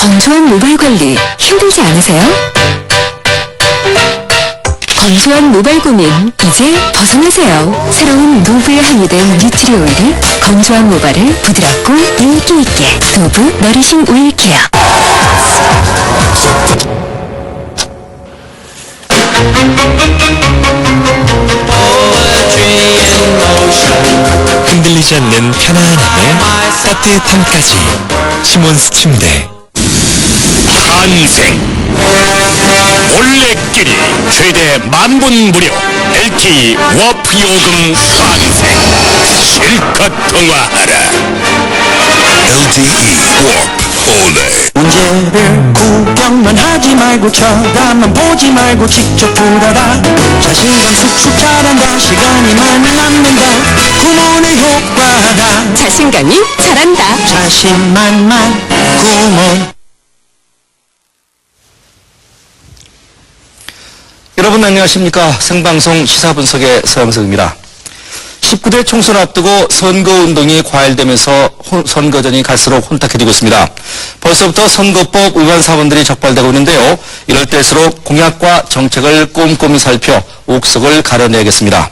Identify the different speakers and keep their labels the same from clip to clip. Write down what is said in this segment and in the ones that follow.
Speaker 1: 건조한 모발 관리 힘들지 않으세요? 건조한 모발 고민 이제 벗어나세요. 새로운 노브에 함유된 뉴트리 오일이 건조한 모발을 부드럽고 윤기 있게. 노브 너리싱 오일 케어.
Speaker 2: 흔들리지 않는 편안함에 따뜻함까지. 시몬스 침대.
Speaker 3: 탄생 올레길이 최대 만분 무료 LTE 워프 요금 탄생. 실컷 통화하라. LTE 워프 올레.
Speaker 4: 문제를 구경만 하지 말고 쳐다만 보지 말고 직접 풀어라. 자신감 쑥쑥 자란다. 시간이 많이 남는다. 구몬의 효과다.
Speaker 1: 자신감이 자란다.
Speaker 4: 자신만만 구몬.
Speaker 5: 여러분 안녕하십니까. 생방송 시사분석의 서영석입니다. 19대 총선을 앞두고 선거운동이 과열되면서 선거전이 갈수록 혼탁해지고 있습니다. 벌써부터 선거법 위반 사건들이 적발되고 있는데요. 이럴 때일수록 공약과 정책을 꼼꼼히 살펴 옥석을 가려내야겠습니다.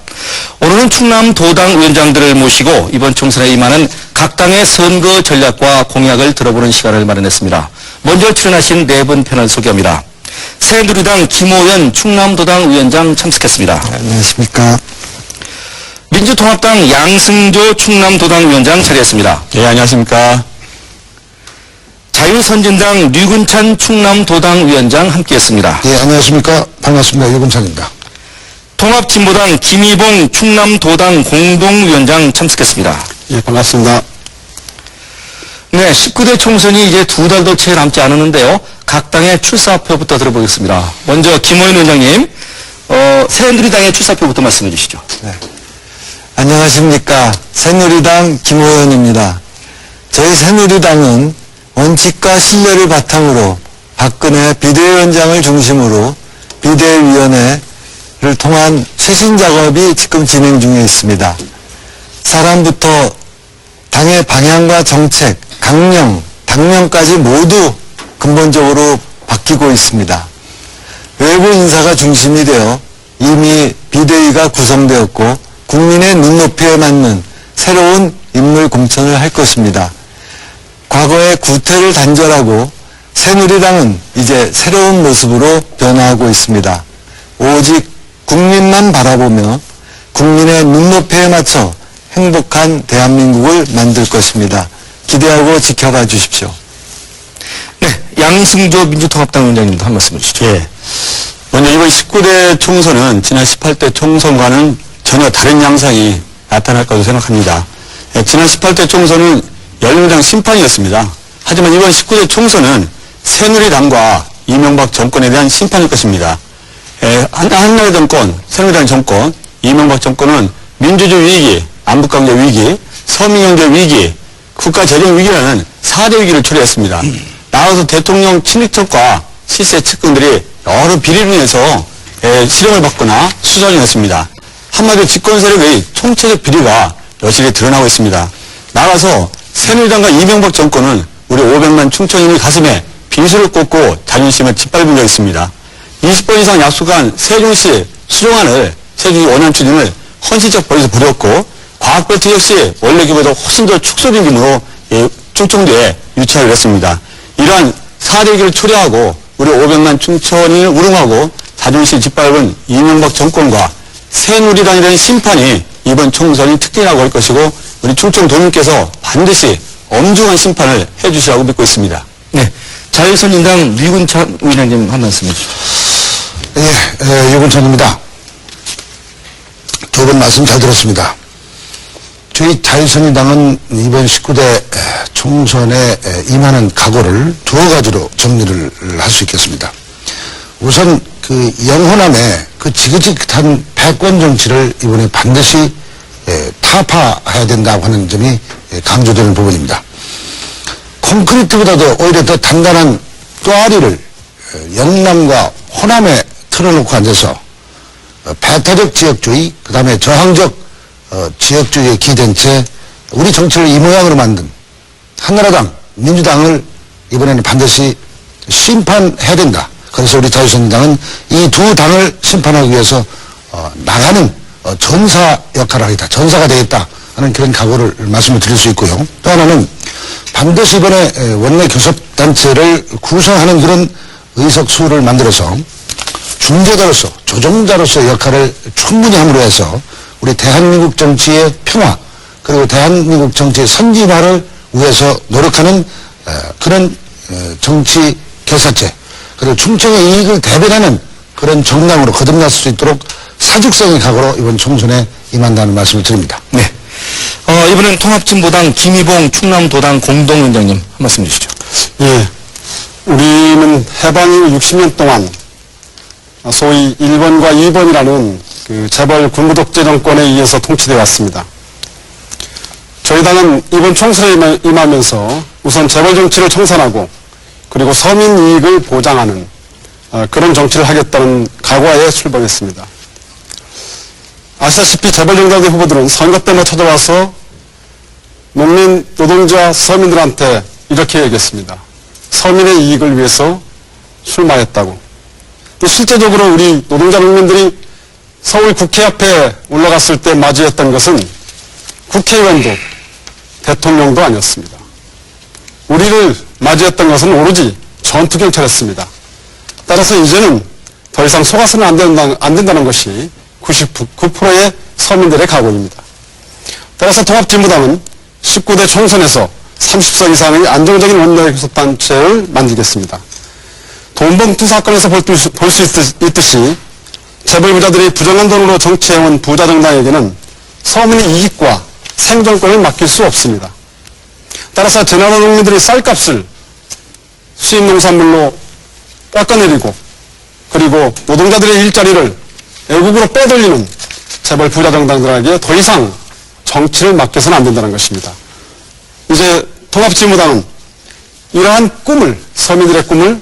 Speaker 5: 오늘은 충남 도당 위원장들을 모시고 이번 총선에 임하는 각 당의 선거 전략과 공약을 들어보는 시간을 마련했습니다. 먼저 출연하신 네 분 패널 소개합니다. 새누리당 김호연 충남도당 위원장 참석했습니다.
Speaker 6: 안녕하십니까.
Speaker 5: 민주통합당 양승조 충남도당 위원장 자리했습니다.
Speaker 6: 예, 안녕하십니까.
Speaker 5: 자유선진당 류근찬 충남도당 위원장 함께했습니다.
Speaker 6: 예, 안녕하십니까. 반갑습니다. 유근찬입니다.
Speaker 5: 통합진보당 김희봉 충남도당 공동위원장 참석했습니다.
Speaker 6: 예, 반갑습니다.
Speaker 5: 네, 19대 총선이 이제 두 달도 채 남지 않았는데요. 각 당의 출사표부터 들어보겠습니다. 먼저 김호연 위원장님, 새누리당의 출사표부터 말씀해 주시죠.
Speaker 6: 네. 안녕하십니까. 새누리당 김호연입니다. 저희 새누리당은 원칙과 신뢰를 바탕으로 박근혜 비대위원장을 중심으로 비대위원회를 통한 쇄신 작업이 지금 진행 중에 있습니다. 사람부터 당의 방향과 정책, 강령, 당명까지 모두 근본적으로 바뀌고 있습니다. 외부 인사가 중심이 되어 이미 비대위가 구성되었고 국민의 눈높이에 맞는 새로운 인물 공천을 할 것입니다. 과거의 구태를 단절하고 새누리당은 이제 새로운 모습으로 변화하고 있습니다. 오직 국민만 바라보며 국민의 눈높이에 맞춰 행복한 대한민국을 만들 것입니다. 기대하고 지켜봐 주십시오.
Speaker 5: 네, 양승조 민주통합당 위원장님도 한 말씀 해주시죠.
Speaker 7: 예. 먼저 이번 19대 총선은 지난 18대 총선과는 전혀 다른 양상이 나타날 거라고 생각합니다. 예, 지난 18대 총선은 열린우리당 심판이었습니다. 하지만 이번 19대 총선은 새누리당과 이명박 정권에 대한 심판일 것입니다. 예, 한나라 정권, 새누리당 정권, 이명박 정권은 민주주의 위기, 안북관계 위기, 서민경제 위기, 국가재정 위기라는 4대 위기를 초래했습니다. 나아가서 대통령 친인척과 실세 측근들이 여러 비리를 인해서 실형을 받거나 수사를 했습니다. 한마디로 집권 세력의 총체적 비리가 여실히 드러나고 있습니다. 나아가서 새누리당과 이명박 정권은 우리 500만 충청인의 가슴에 비수를 꽂고 자존심을 짓밟은 적이 있습니다. 20번 이상 약속한 세종시 수정안을 세종시 원안 추진을 헌신적 버릇을 부렸고 과학벨트 역시 원래 기보다 훨씬 더 축소된 규모로 충청도에 유치하기로 했습니다. 이러한 4대 위기를 초래하고 우리 500만 충청인을 우롱하고 자존심 짓밟은 이명박 정권과 새누리당이라는 심판이 이번 총선이 특징이라고 할 것이고 우리 충청도민께서 반드시 엄중한 심판을 해주시라고 믿고 있습니다.
Speaker 5: 네, 자유선진당 류근찬 위원장님 한 말씀 해주시죠.
Speaker 6: 예, 유근찬입니다. 두 분 말씀 잘 들었습니다. 저희 자유선진당은 이번 19대 총선에 임하는 각오를 두 가지로 정리를 할 수 있겠습니다. 우선 그 영호남의 그 지긋지긋한 패권 정치를 이번에 반드시 타파해야 된다고 하는 점이 강조되는 부분입니다. 콘크리트보다도 오히려 더 단단한 똬아리를 영남과 호남에 틀어놓고 앉아서 배타적 지역주의, 그 다음에 저항적 지역주의에 기댄 채 우리 정치를 이 모양으로 만든 한나라당, 민주당을 이번에는 반드시 심판해야 된다. 그래서 우리 자유선진당은 이 두 당을 심판하기 위해서 나가는 전사 역할을 하겠다. 전사가 되겠다 하는 그런 각오를 말씀을 드릴 수 있고요. 또 하나는 반드시 이번에 원내 교섭단체를 구성하는 그런 의석수를 만들어서 중재자로서 조정자로서의 역할을 충분히 함으로 해서 우리 대한민국 정치의 평화 그리고 대한민국 정치의 선진화를 위해서 노력하는 그런 정치 결사체 그리고 충청의 이익을 대변하는 그런 정당으로 거듭날 수 있도록 사직성의 각오로 이번 총선에 임한다는 말씀을 드립니다.
Speaker 5: 네. 이번엔 통합진보당 김희봉 충남도당 공동위원장님 한 말씀 주시죠.
Speaker 8: 예. 우리는 해방 이후 60년 동안 소위 1번과 2번이라는 그 재벌 군부독재 정권에 의해서 통치되어 왔습니다. 저희 당은 이번 총선에 임하면서 우선 재벌 정치를 청산하고 그리고 서민 이익을 보장하는 그런 정치를 하겠다는 각오하에 출범했습니다. 아시다시피 재벌 정당의 후보들은 선거 때마다 찾아와서 농민, 노동자, 서민들한테 이렇게 얘기했습니다. 서민의 이익을 위해서 출마했다고. 또 실제적으로 우리 노동자 농민들이 서울 국회 앞에 올라갔을 때 맞이했던 것은 국회의원도 대통령도 아니었습니다. 우리를 맞이했던 것은 오로지 전투경찰이었습니다. 따라서 이제는 더 이상 속아서는 안 된다는 것이 99%의 서민들의 각오입니다. 따라서 통합진보당은 19대 총선에서 30석 이상의 안정적인 원내교섭단체를 만들겠습니다. 돈봉투 사건에서 볼 수 있듯이 재벌부자들이 부정한 돈으로 정치해온 부자정당에게는 서민의 이익과 생존권을 맡길 수 없습니다. 따라서 제나라 농민들이 쌀값을 수입농산물로 깎아내리고 그리고 노동자들의 일자리를 외국으로 빼돌리는 재벌 부자정당들에게 더 이상 정치를 맡겨서는 안 된다는 것입니다. 이제 통합진보당은 이러한 꿈을, 서민들의 꿈을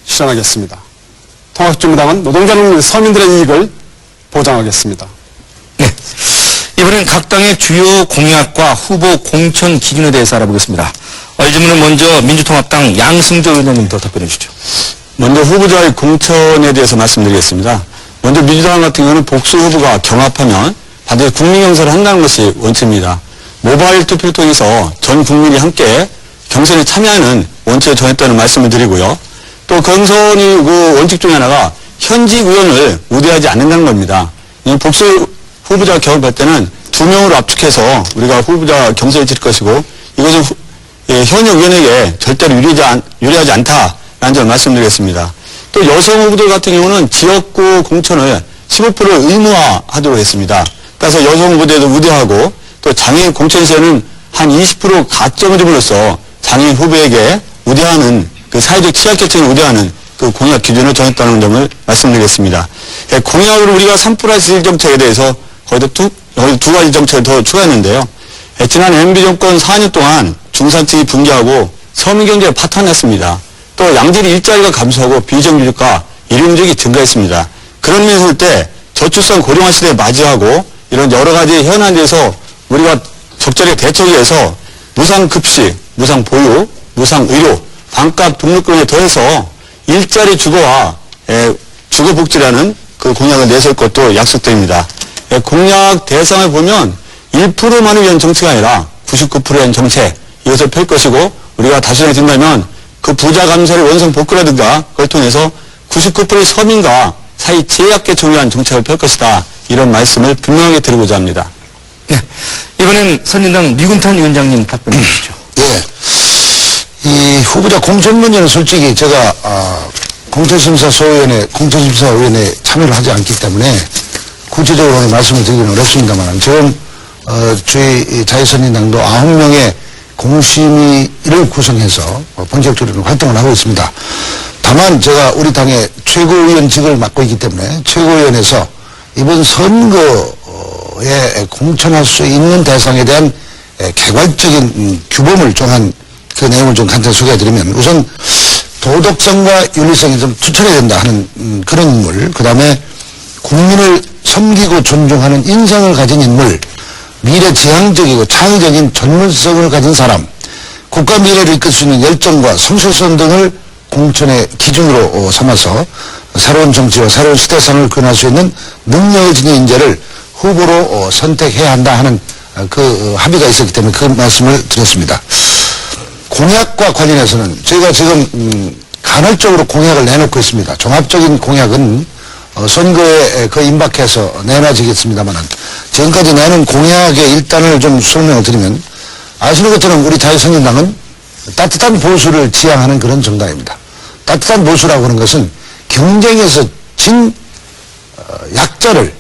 Speaker 8: 실현하겠습니다. 통합진보당은 노동자 농민 서민들의 이익을 보장하겠습니다.
Speaker 5: 네. 이번엔 각 당의 주요 공약과 후보 공천 기준에 대해서 알아보겠습니다. 이 질문은 먼저 민주통합당 양승조 의원님부터 답변해 주시죠.
Speaker 7: 먼저 후보자의 공천에 대해서 말씀드리겠습니다. 먼저 민주당 같은 경우는 복수 후보가 경합하면 반드시 국민 경선을 한다는 것이 원칙입니다. 모바일 투표를 통해서 전 국민이 함께 경선에 참여하는 원칙을 정했다는 말씀을 드리고요. 또 경선이 그 원칙 중에 하나가 현직 의원을 우대하지 않는다는 겁니다. 이 복수 후보자 경합할 때는 2명으로 압축해서 우리가 후보자 경선을 치를 것이고 이것은 현역 의원에게 절대로 유리하지 않다라는 점을 말씀드리겠습니다. 또 여성 후보들 같은 경우는 지역구 공천을 15% 의무화하도록 했습니다. 따라서 여성 후보들도 우대하고 또 장애인 공천 시에는 한 20% 가점을 줌으로써 장애인 후보에게 우대하는 그 사회적 취약계층을 우대하는 그 공약 기준을 정했다는 점을 말씀드리겠습니다. 공약으로 우리가 3+1 정책에 대해서 거의 두 가지 정책을 더 추가했는데요. 지난 MB 정권 4년 동안 중산층이 붕괴하고 서민 경제가 파탄났습니다. 또 양질의 일자리가 감소하고 비정규직과 일용직이 증가했습니다. 그런 면에서 볼 때 저출산 고령화 시대에 맞이하고 이런 여러 가지 현안에 대해서 우리가 적절하게 대처하기 위해서 무상급식, 무상보육, 무상의료, 반값 등록금에 더해서 일자리 주거와 주거복지라는 그 공약을 내세울 것도 약속드립니다. 공약 대상을 보면 1%만을 위한 정책이 아니라 99%에 대한 정책, 이것을 펼 것이고 우리가 다수당이 된다면 그 부자 감세를 원상 복구라든가 그걸 통해서 99%의 서민과 사회 제약계층을 위한 정책을 펼 것이다. 이런 말씀을 분명하게 드리고자 합니다.
Speaker 5: 네. 이번엔 선진당 미군탄 위원장님 답변해 주시죠.
Speaker 6: 예. 이 후보자 공천 문제는 솔직히 제가 공천심사위원회에 참여를 하지 않기 때문에 구체적으로 말씀을 드리기는 어렵습니다만 지금 저희 자유선진당도 9명의 공심위를 구성해서 본격적으로 활동을 하고 있습니다. 다만 제가 우리 당의 최고위원직을 맡고 있기 때문에 최고위원회에서 이번 선거에 공천할 수 있는 대상에 대한 개괄적인 규범을 정한 그 내용을 좀 간단히 소개해드리면 우선 도덕성과 윤리성이 좀 투철해야 된다 하는 그런 인물, 그 다음에 국민을 섬기고 존중하는 인성을 가진 인물, 미래지향적이고 창의적인 전문성을 가진 사람, 국가 미래를 이끌 수 있는 열정과 성실성 등을 공천의 기준으로 삼아서 새로운 정치와 새로운 시대상을 구현할 수 있는 능력을 지닌 인재를 후보로 선택해야 한다 하는 그 합의가 있었기 때문에 그 말씀을 드렸습니다. 공약과 관련해서는 저희가 지금 간헐적으로 공약을 내놓고 있습니다. 종합적인 공약은 선거에 그 임박해서 내놔지겠습니다만 지금까지 내놓은 공약의 일단을 좀 설명을 드리면 아시는 것처럼 우리 자유선진당은 따뜻한 보수를 지향하는 그런 정당입니다. 따뜻한 보수라고 하는 것은 경쟁에서 진 약자를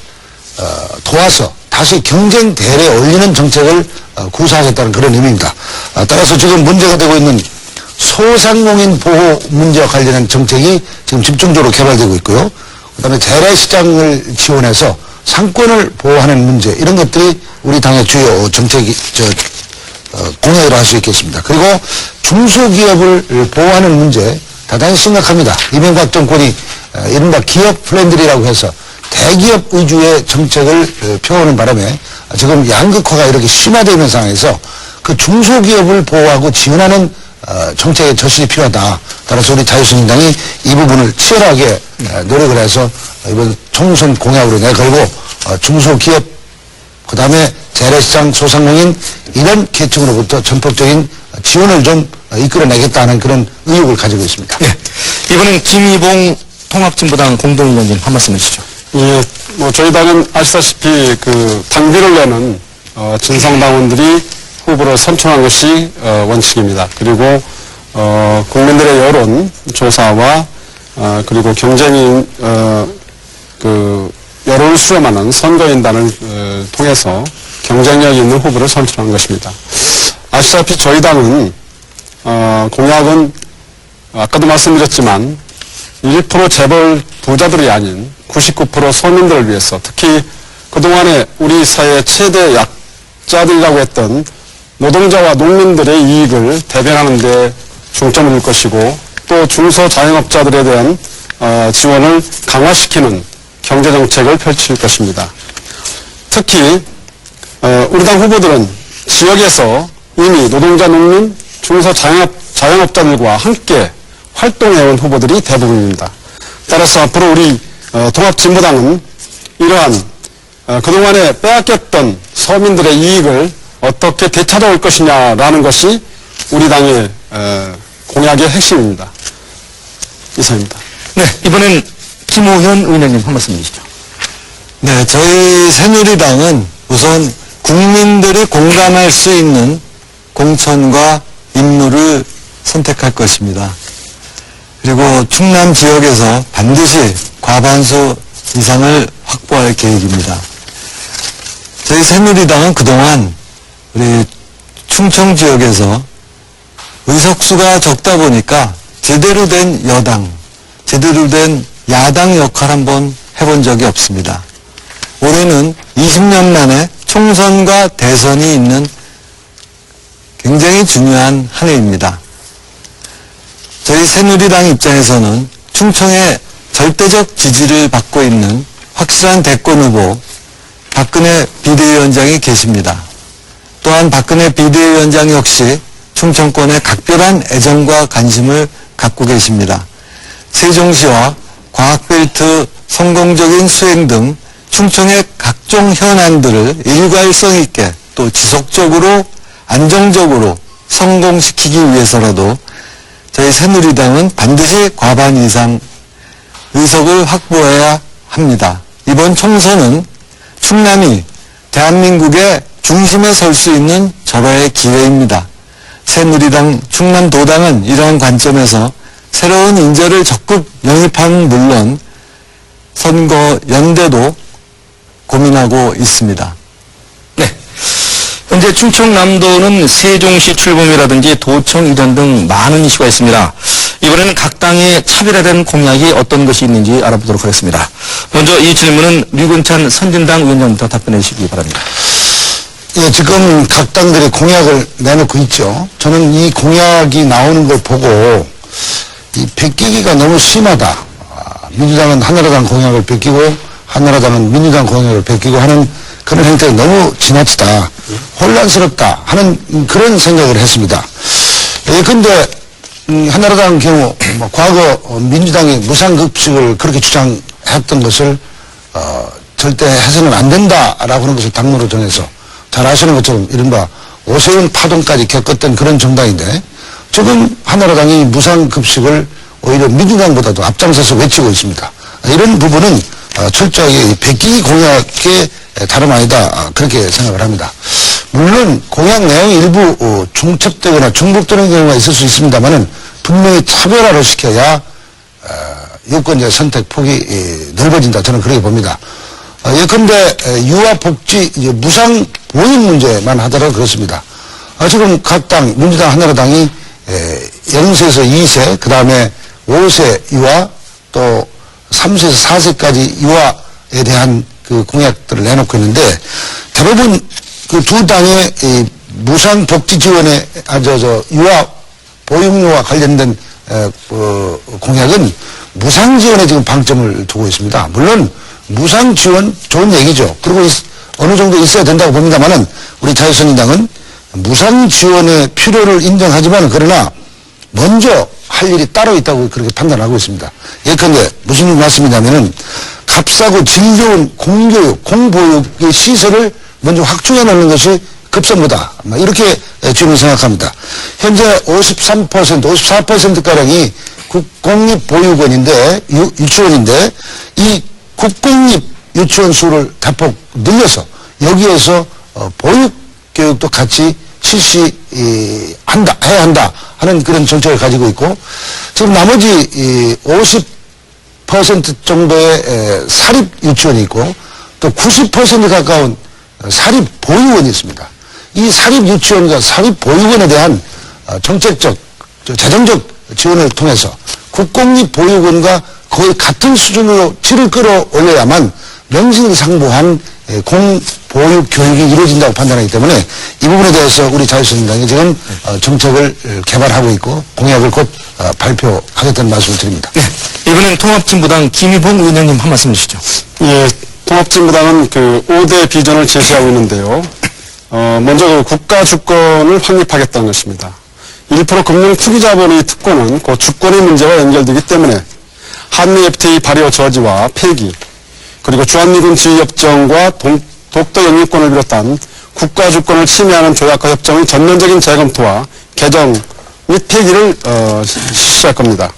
Speaker 6: 도와서 다시 경쟁 대열에 올리는 정책을 구사하겠다는 그런 의미입니다. 따라서 지금 문제가 되고 있는 소상공인 보호 문제와 관련한 정책이 지금 집중적으로 개발되고 있고요. 그 다음에 재래시장을 지원해서 상권을 보호하는 문제, 이런 것들이 우리 당의 주요 정책이, 공약으로 할 수 있겠습니다. 그리고 중소기업을 보호하는 문제, 대단히 심각합니다. 이명박 정권이 이른바 기업 플랜들이라고 해서 대기업 위주의 정책을 펴오는 바람에 지금 양극화가 이렇게 심화되는 상황에서 그 중소기업을 보호하고 지원하는 정책의 저실이 필요하다. 따라서 우리 자유선진당이 이 부분을 치열하게 노력을 해서 이번 총선 공약으로 내걸고 중소기업, 그 다음에 재래시장, 소상공인 이런 계층으로부터 전폭적인 지원을 좀 이끌어내겠다는 그런 의욕을 가지고 있습니다.
Speaker 5: 네. 이번엔 김희봉 통합진보당 공동위원님 한 말씀 해주시죠.
Speaker 8: 예, 저희 당은 아시다시피 그 당비를 내는 진성당원들이 후보를 선출한 것이 원칙입니다. 그리고 국민들의 여론 조사와 그리고 경쟁인 그 여론을 수렴하는 선거인단을 통해서 경쟁력 있는 후보를 선출한 것입니다. 아시다시피 저희 당은 공약은 아까도 말씀드렸지만 1% 재벌 부자들이 아닌 99% 서민들을 위해서, 특히 그동안에 우리 사회의 최대 약자들이라고 했던 노동자와 농민들의 이익을 대변하는 데 중점을 둘 것이고, 또 중소자영업자들에 대한 지원을 강화시키는 경제정책을 펼칠 것입니다. 특히 우리 당 후보들은 지역에서 이미 노동자, 농민, 중소자영업자들과 함께 활동해온 후보들이 대부분입니다. 따라서 앞으로 우리 통합진보당은 이러한 그동안에 빼앗겼던 서민들의 이익을 어떻게 되찾아올 것이냐라는 것이 우리 당의 공약의 핵심입니다. 이상입니다.
Speaker 5: 네, 이번엔 김호현 의원님 한 말씀 해주시죠.
Speaker 7: 네, 저희 새누리당은 우선 국민들이 공감할 수 있는 공천과 인물을 선택할 것입니다. 그리고 충남 지역에서 반드시 과반수 이상을 확보할 계획입니다. 저희 새누리당은 그동안 우리 충청 지역에서 의석수가 적다 보니까 제대로 된 여당, 제대로 된 야당 역할 한번 해본 적이 없습니다. 올해는 20년 만에 총선과 대선이 있는 굉장히 중요한 한 해입니다. 저희 새누리당 입장에서는 충청의 절대적 지지를 받고 있는 확실한 대권 후보 박근혜 비대위원장이 계십니다. 또한 박근혜 비대위원장 역시 충청권에 각별한 애정과 관심을 갖고 계십니다. 세종시와 과학벨트 성공적인 수행 등 충청의 각종 현안들을 일괄성 있게 또 지속적으로 안정적으로 성공시키기 위해서라도 저희 새누리당은 반드시 과반 이상 의석을 확보해야 합니다. 이번 총선은 충남이 대한민국의 중심에 설 수 있는 절호의 기회입니다. 새누리당 충남도당은 이러한 관점에서 새로운 인재를 적극 영입하는 물론 선거 연대도 고민하고 있습니다.
Speaker 5: 네. 현재 충청남도는 세종시 출범이라든지 도청 이전 등 많은 이슈가 있습니다. 이번에는 각 당의 차별화된 공약이 어떤 것이 있는지 알아보도록 하겠습니다. 먼저 이 질문은 류근찬 선진당 위원장부터 답변해 주시기 바랍니다.
Speaker 6: 예, 지금 각 당들이 공약을 내놓고 있죠. 저는 이 공약이 나오는 걸 보고 이 베끼기가 너무 심하다. 민주당은 한나라당 공약을 베끼고 한나라당은 민주당 공약을 베끼고 하는 그런 행태가 너무 지나치다. 혼란스럽다 하는 그런 생각을 했습니다. 예컨대 한나라당 경우 뭐 과거 민주당이 무상급식을 그렇게 주장했던 것을 절대 해서는 안 된다라고 하는 것을 당론으로 정해서 잘 아시는 것처럼 이른바 오세훈 파동까지 겪었던 그런 정당인데 지금 한나라당이 무상급식을 오히려 민주당보다도 앞장서서 외치고 있습니다. 이런 부분은 철저하게 백기 공약의 다름 아니다 그렇게 생각을 합니다. 물론 공약 내용이 일부 중첩되거나 중복되는 경우가 있을 수 있습니다만은 분명히 차별화를 시켜야 유권자 선택 폭이 넓어진다 저는 그렇게 봅니다. 예컨대 유아복지 무상 보육 문제만 하더라도 그렇습니다. 지금 각 당 민주당 한나라당이 0세에서 2세 그 다음에 5세 유아 또 3세에서 4세까지 유아에 대한 그 공약들을 내놓고 있는데 대부분 그 두 당의 무상 복지 지원에 유아 보육료와 관련된 공약은 무상 지원에 지금 방점을 두고 있습니다. 물론 무상 지원 좋은 얘기죠. 그리고 어느 정도 있어야 된다고 봅니다만은 우리 자유선진당은 무상 지원의 필요를 인정하지만 그러나 먼저 할 일이 따로 있다고 그렇게 판단하고 있습니다. 예컨대 무슨 말씀이냐면은 값싸고 질 좋은 공교육, 공보육의 시설을 먼저 확충해 놓는 것이 급선무다. 이렇게 저는 생각합니다. 현재 53%, 54%가량이 국공립보육원인데, 유치원인데, 이 국공립 유치원 수를 대폭 늘려서 여기에서 보육교육도 같이 해야 한다 하는 그런 정책을 가지고 있고, 지금 나머지 50% 정도의 사립 유치원이 있고, 또 90% 가까운 사립 보육원이 있습니다. 이 사립 유치원과 사립 보육원에 대한 정책적, 재정적 지원을 통해서 국공립 보육원과 거의 같은 수준으로 질을 끌어올려야만 명실상부한 공보육 교육이 이루어진다고 판단하기 때문에 이 부분에 대해서 우리 자유선진당이 지금 정책을 개발하고 있고 공약을 곧 발표하겠다는 말씀을 드립니다.
Speaker 5: 네. 이번엔 통합진보당 김희봉 의원님 한 말씀 주시죠.
Speaker 8: 예, 통합진보당은 그 5대 비전을 제시하고 있는데요. 먼저 그 국가 주권을 확립하겠다는 것입니다. 1% 금융 투기 자본의 특권은 그 주권의 문제와 연결되기 때문에 한미 FTA 발효 저지와 폐기, 그리고 주한미군 지휘협정과 독도 영유권을 비롯한 국가 주권을 침해하는 조약과 협정의 전면적인 재검토와 개정 및 폐기를 실시할 겁니다.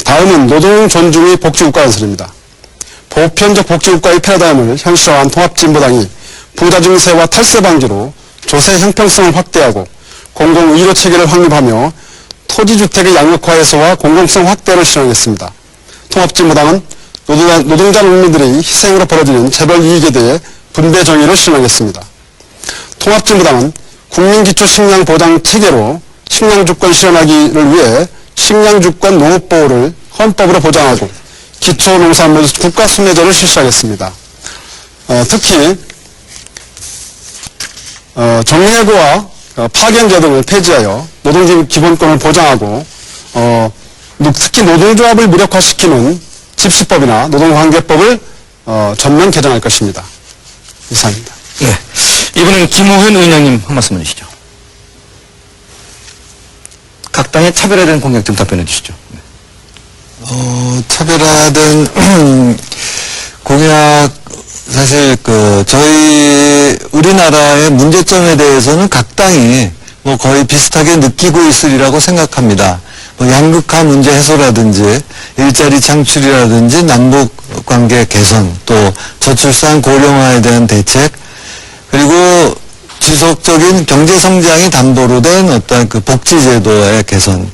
Speaker 8: 다음은 노동 존중의 복지국가 건설입니다. 보편적 복지국가의 패러다임을 현실화한 통합진보당이 부자 증세와 탈세 방지로 조세 형평성을 확대하고 공공의료 체계를 확립하며 토지주택의 양극화해소와 공공성 확대를 실현하겠습니다. 통합진보당은 노동자 농민들의 희생으로 벌어지는 재벌 이익에 대해 분배 정의를 실현하겠습니다. 통합진보당은 국민기초식량보장 체계로 식량주권 실현하기를 위해 식량주권 농업보호를 헌법으로 보장하고 기초농산물 국가순례제를 실시하겠습니다. 특히 정리해고와 파견제 등을 폐지하여 노동기본권을 보장하고 특히 노동조합을 무력화시키는 집시법이나 노동관계법을 전면 개정할 것입니다. 이상입니다.
Speaker 5: 네. 이번엔 김호현 의원님 한 말씀 해주시죠. 각 당의 차별화된 공약 좀 답변해 주시죠.
Speaker 7: 차별화된 공약, 사실 저희 우리나라의 문제점에 대해서는 각 당이 뭐 거의 비슷하게 느끼고 있으리라고 생각합니다. 뭐 양극화 문제 해소라든지 일자리 창출이라든지 남북 관계 개선, 또 저출산 고령화에 대한 대책, 그리고 지속적인 경제 성장이 담보로 된 어떤 그 복지제도의 개선,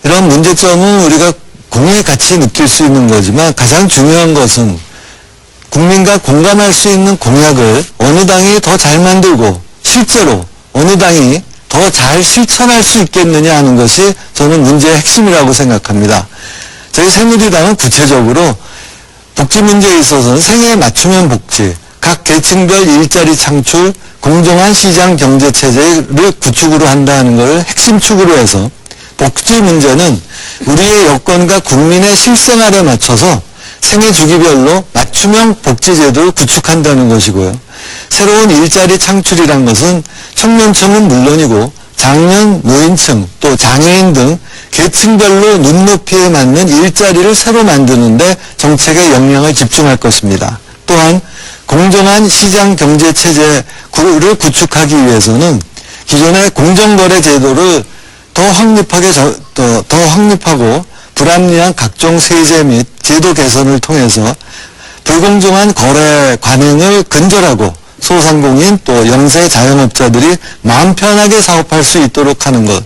Speaker 7: 이런 문제점은 우리가 공유의 같이 느낄 수 있는 거지만 가장 중요한 것은 국민과 공감할 수 있는 공약을 어느 당이 더 잘 만들고 실제로 어느 당이 더 잘 실천할 수 있겠느냐 하는 것이 저는 문제의 핵심이라고 생각합니다. 저희 새누리당은 구체적으로 복지 문제에 있어서는 생애에 맞춤형 복지, 각 계층별 일자리 창출, 공정한 시장 경제 체제를 구축으로 한다는 것을 핵심 축으로 해서 복지 문제는 우리의 여건과 국민의 실생활에 맞춰서 생애 주기별로 맞춤형 복지제도를 구축한다는 것이고요. 새로운 일자리 창출이란 것은 청년층은 물론이고 장년, 노인층, 또 장애인 등 계층별로 눈높이에 맞는 일자리를 새로 만드는데 정책의 역량을 집중할 것입니다. 또한 공정한 시장 경제 체제를 구축하기 위해서는 기존의 공정거래 제도를 더 확립하고 불합리한 각종 세제 및 제도 개선을 통해서 불공정한 거래 관행을 근절하고 소상공인 또 영세 자영업자들이 마음 편하게 사업할 수 있도록 하는 것.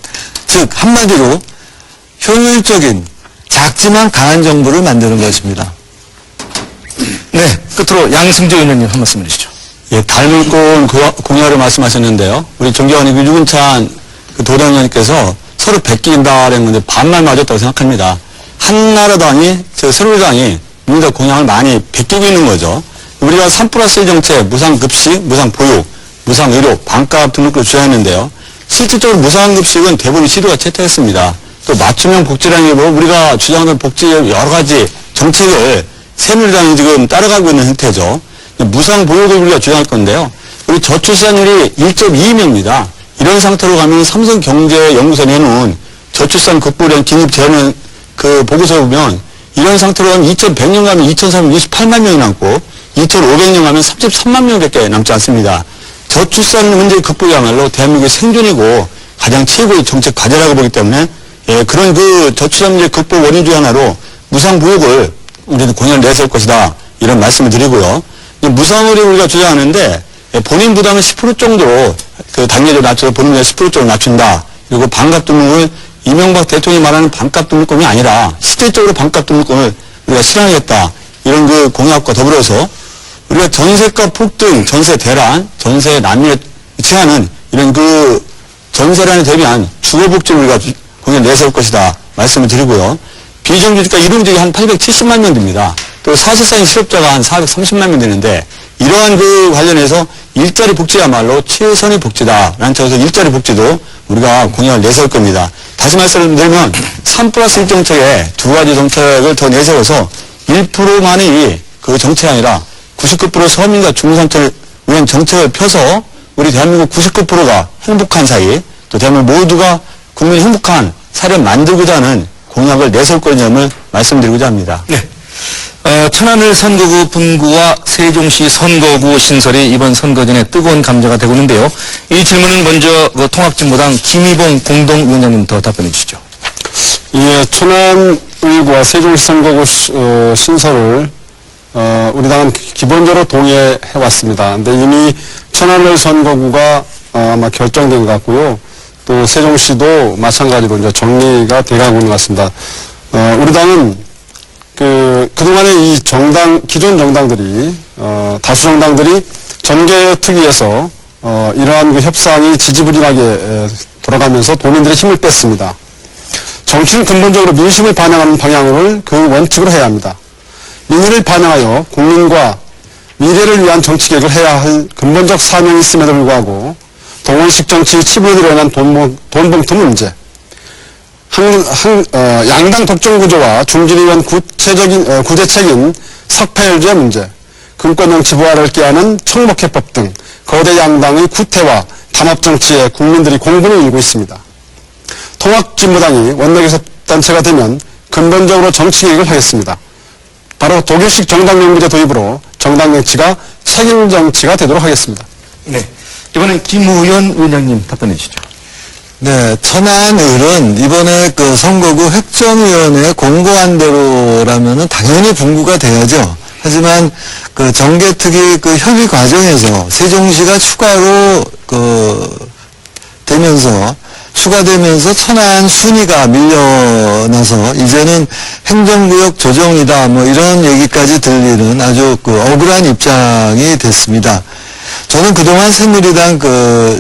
Speaker 7: 즉 한마디로 효율적인 작지만 강한 정부를 만드는 것입니다.
Speaker 5: 네, 끝으로 양승조 의원님 한 말씀 해주시죠.
Speaker 7: 예, 닮을권 공약을 말씀하셨는데요. 우리 존경하는 유근찬 도당위원님께서 서로 베낀다라는 건데 반말 맞았다고 생각합니다. 한나라당이, 새누리당이 민주당 공약을 많이 베끼고 있는 거죠. 우리가 3+1 정책, 무상급식, 무상보육, 무상의료, 반값 등록을 주장했는데요. 실질적으로 무상급식은 대부분 시도가 채택했습니다. 또 맞춤형 복지라는 게 우리가 주장하는 복지의 여러 가지 정책을 새누리당이 지금 따라가고 있는 형태죠. 무상보육을 우리가 주장할 건데요. 우리 저출산율이 1.2명입니다. 이런 상태로 가면 삼성경제연구소 내놓은 저출산 극복에 대한 긴급 제안 보고서에 보면 이런 상태로 가면 2100년 가면 2368만 명이 남고 2500년 가면 33만 명밖에 남지 않습니다. 저출산 문제 극복이야말로 대한민국의 생존이고 가장 최고의 정책 과제라고 보기 때문에 그런 저출산 문제 극복 원인 중 하나로 무상보육을 우리는 공약을 내세울 것이다. 이런 말씀을 드리고요. 무상의료 우리가 주장하는데 본인 부담을 10% 정도로 단계적으로 낮춰서 본인 부담을 10% 정도로 낮춘다. 그리고 반값 등록을 이명박 대통령이 말하는 반값 등록금이 아니라 실질적으로 반값 등록금을 우리가 실행하겠다. 이런 공약과 더불어서 우리가 전세값 폭등, 전세 대란, 전세 난민에 취하는 이런 전세란에 대비한 주거복지를 우리가 공약을 내세울 것이다. 말씀을 드리고요. 비정규직과 일용직이 한 870만 명 됩니다. 또 사실상 실업자가 한 430만 명 되는데 이러한 관련해서 일자리 복지야말로 최선의 복지다. 라는 차원에서 일자리 복지도 우리가 공약을 내세울 겁니다. 다시 말씀드리면 3+1 정책에 두 가지 정책을 더 내세워서 1%만이 정책이 아니라 99% 서민과 중산층을 위한 정책을 펴서 우리 대한민국 99%가 행복한 사회, 또 대한민국 모두가 국민이 행복한 사회를 만들고자 하는 공약을 내세울 거냐면 말씀드리고자 합니다.
Speaker 5: 네. 천안을 선거구 분구와 세종시 선거구 신설이 이번 선거 전에 뜨거운 감자가 되고 있는데요. 이 질문은 먼저 통합진보당 김희봉 공동위원장님부터 답변해 주시죠.
Speaker 8: 예, 천안을과 세종시 선거구 신설을 우리 당은 기본적으로 동의해 왔습니다. 근데 이미 천안을 선거구가 아마 결정된 것 같고요. 또 세종시도 마찬가지로 이제 정리가 돼가고 있는 것 같습니다. 우리 당은 그동안에 기존 정당들이, 다수 정당들이 정계특위에서, 이러한 협상이 지지부진하게 돌아가면서 도민들의 힘을 뺐습니다. 정치는 근본적으로 민심을 반영하는 방향을 원칙으로 해야 합니다. 민의를 반영하여 국민과 미래를 위한 정치 개혁을 해야 할 근본적 사명이 있음에도 불구하고, 동원식 정치 치부에 일어난 돈봉투 문제, 양당 독점 구조와 중진을 위한 구제책인 석패율제 문제, 금권정치 부활을 깨하는 청목회법 등 거대 양당의 구태와 단합정치에 국민들이 공분을 일고 있습니다. 통합진보당이 원내교섭단체가 되면 근본적으로 정치개혁을 하겠습니다. 바로 독일식 정당연구제 도입으로 정당정치가 책임정치가 되도록 하겠습니다.
Speaker 5: 네. 이번엔 김우현 위원장님 답변해 주시죠.
Speaker 7: 네, 천안을은 이번에 선거구 획정위원회 공고한 대로라면은 당연히 분구가 돼야죠. 하지만 정계특위 협의 과정에서 세종시가 추가되면서 천안 순위가 밀려나서 이제는 행정구역 조정이다 이런 얘기까지 들리는 아주 억울한 입장이 됐습니다. 저는 그동안 새누리당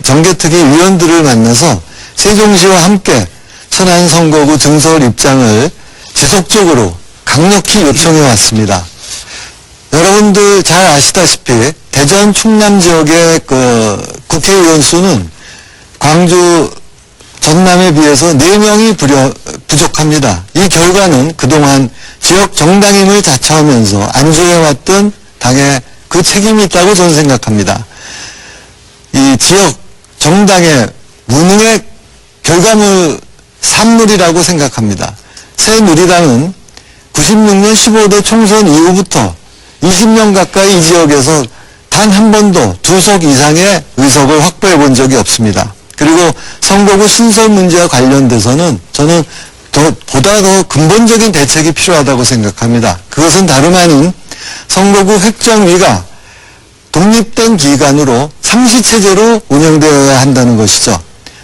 Speaker 7: 정계특위 위원들을 만나서 세종시와 함께 천안 선거구 증설 입장을 지속적으로 강력히 요청해 왔습니다. 여러분들 잘 아시다시피 대전 충남 지역의 국회의원 수는 광주 전남에 비해서 4명이 부족합니다. 이 결과는 그동안 지역 정당임을 자처하면서 안주해왔던 당의 책임이 있다고 저는 생각합니다. 이 지역 정당의 무능의 유감의 산물이라고 생각합니다. 새누리당은 96년 15대 총선 이후부터 20년 가까이 이 지역에서 단 한 번도 2석 이상의 의석을 확보해 본 적이 없습니다. 그리고 선거구 신설 문제와 관련돼서는 저는 보다 더 근본적인 대책이 필요하다고 생각합니다. 그것은 다름 아닌 선거구 획정위가 독립된 기관으로 상시체제로 운영되어야 한다는 것이죠.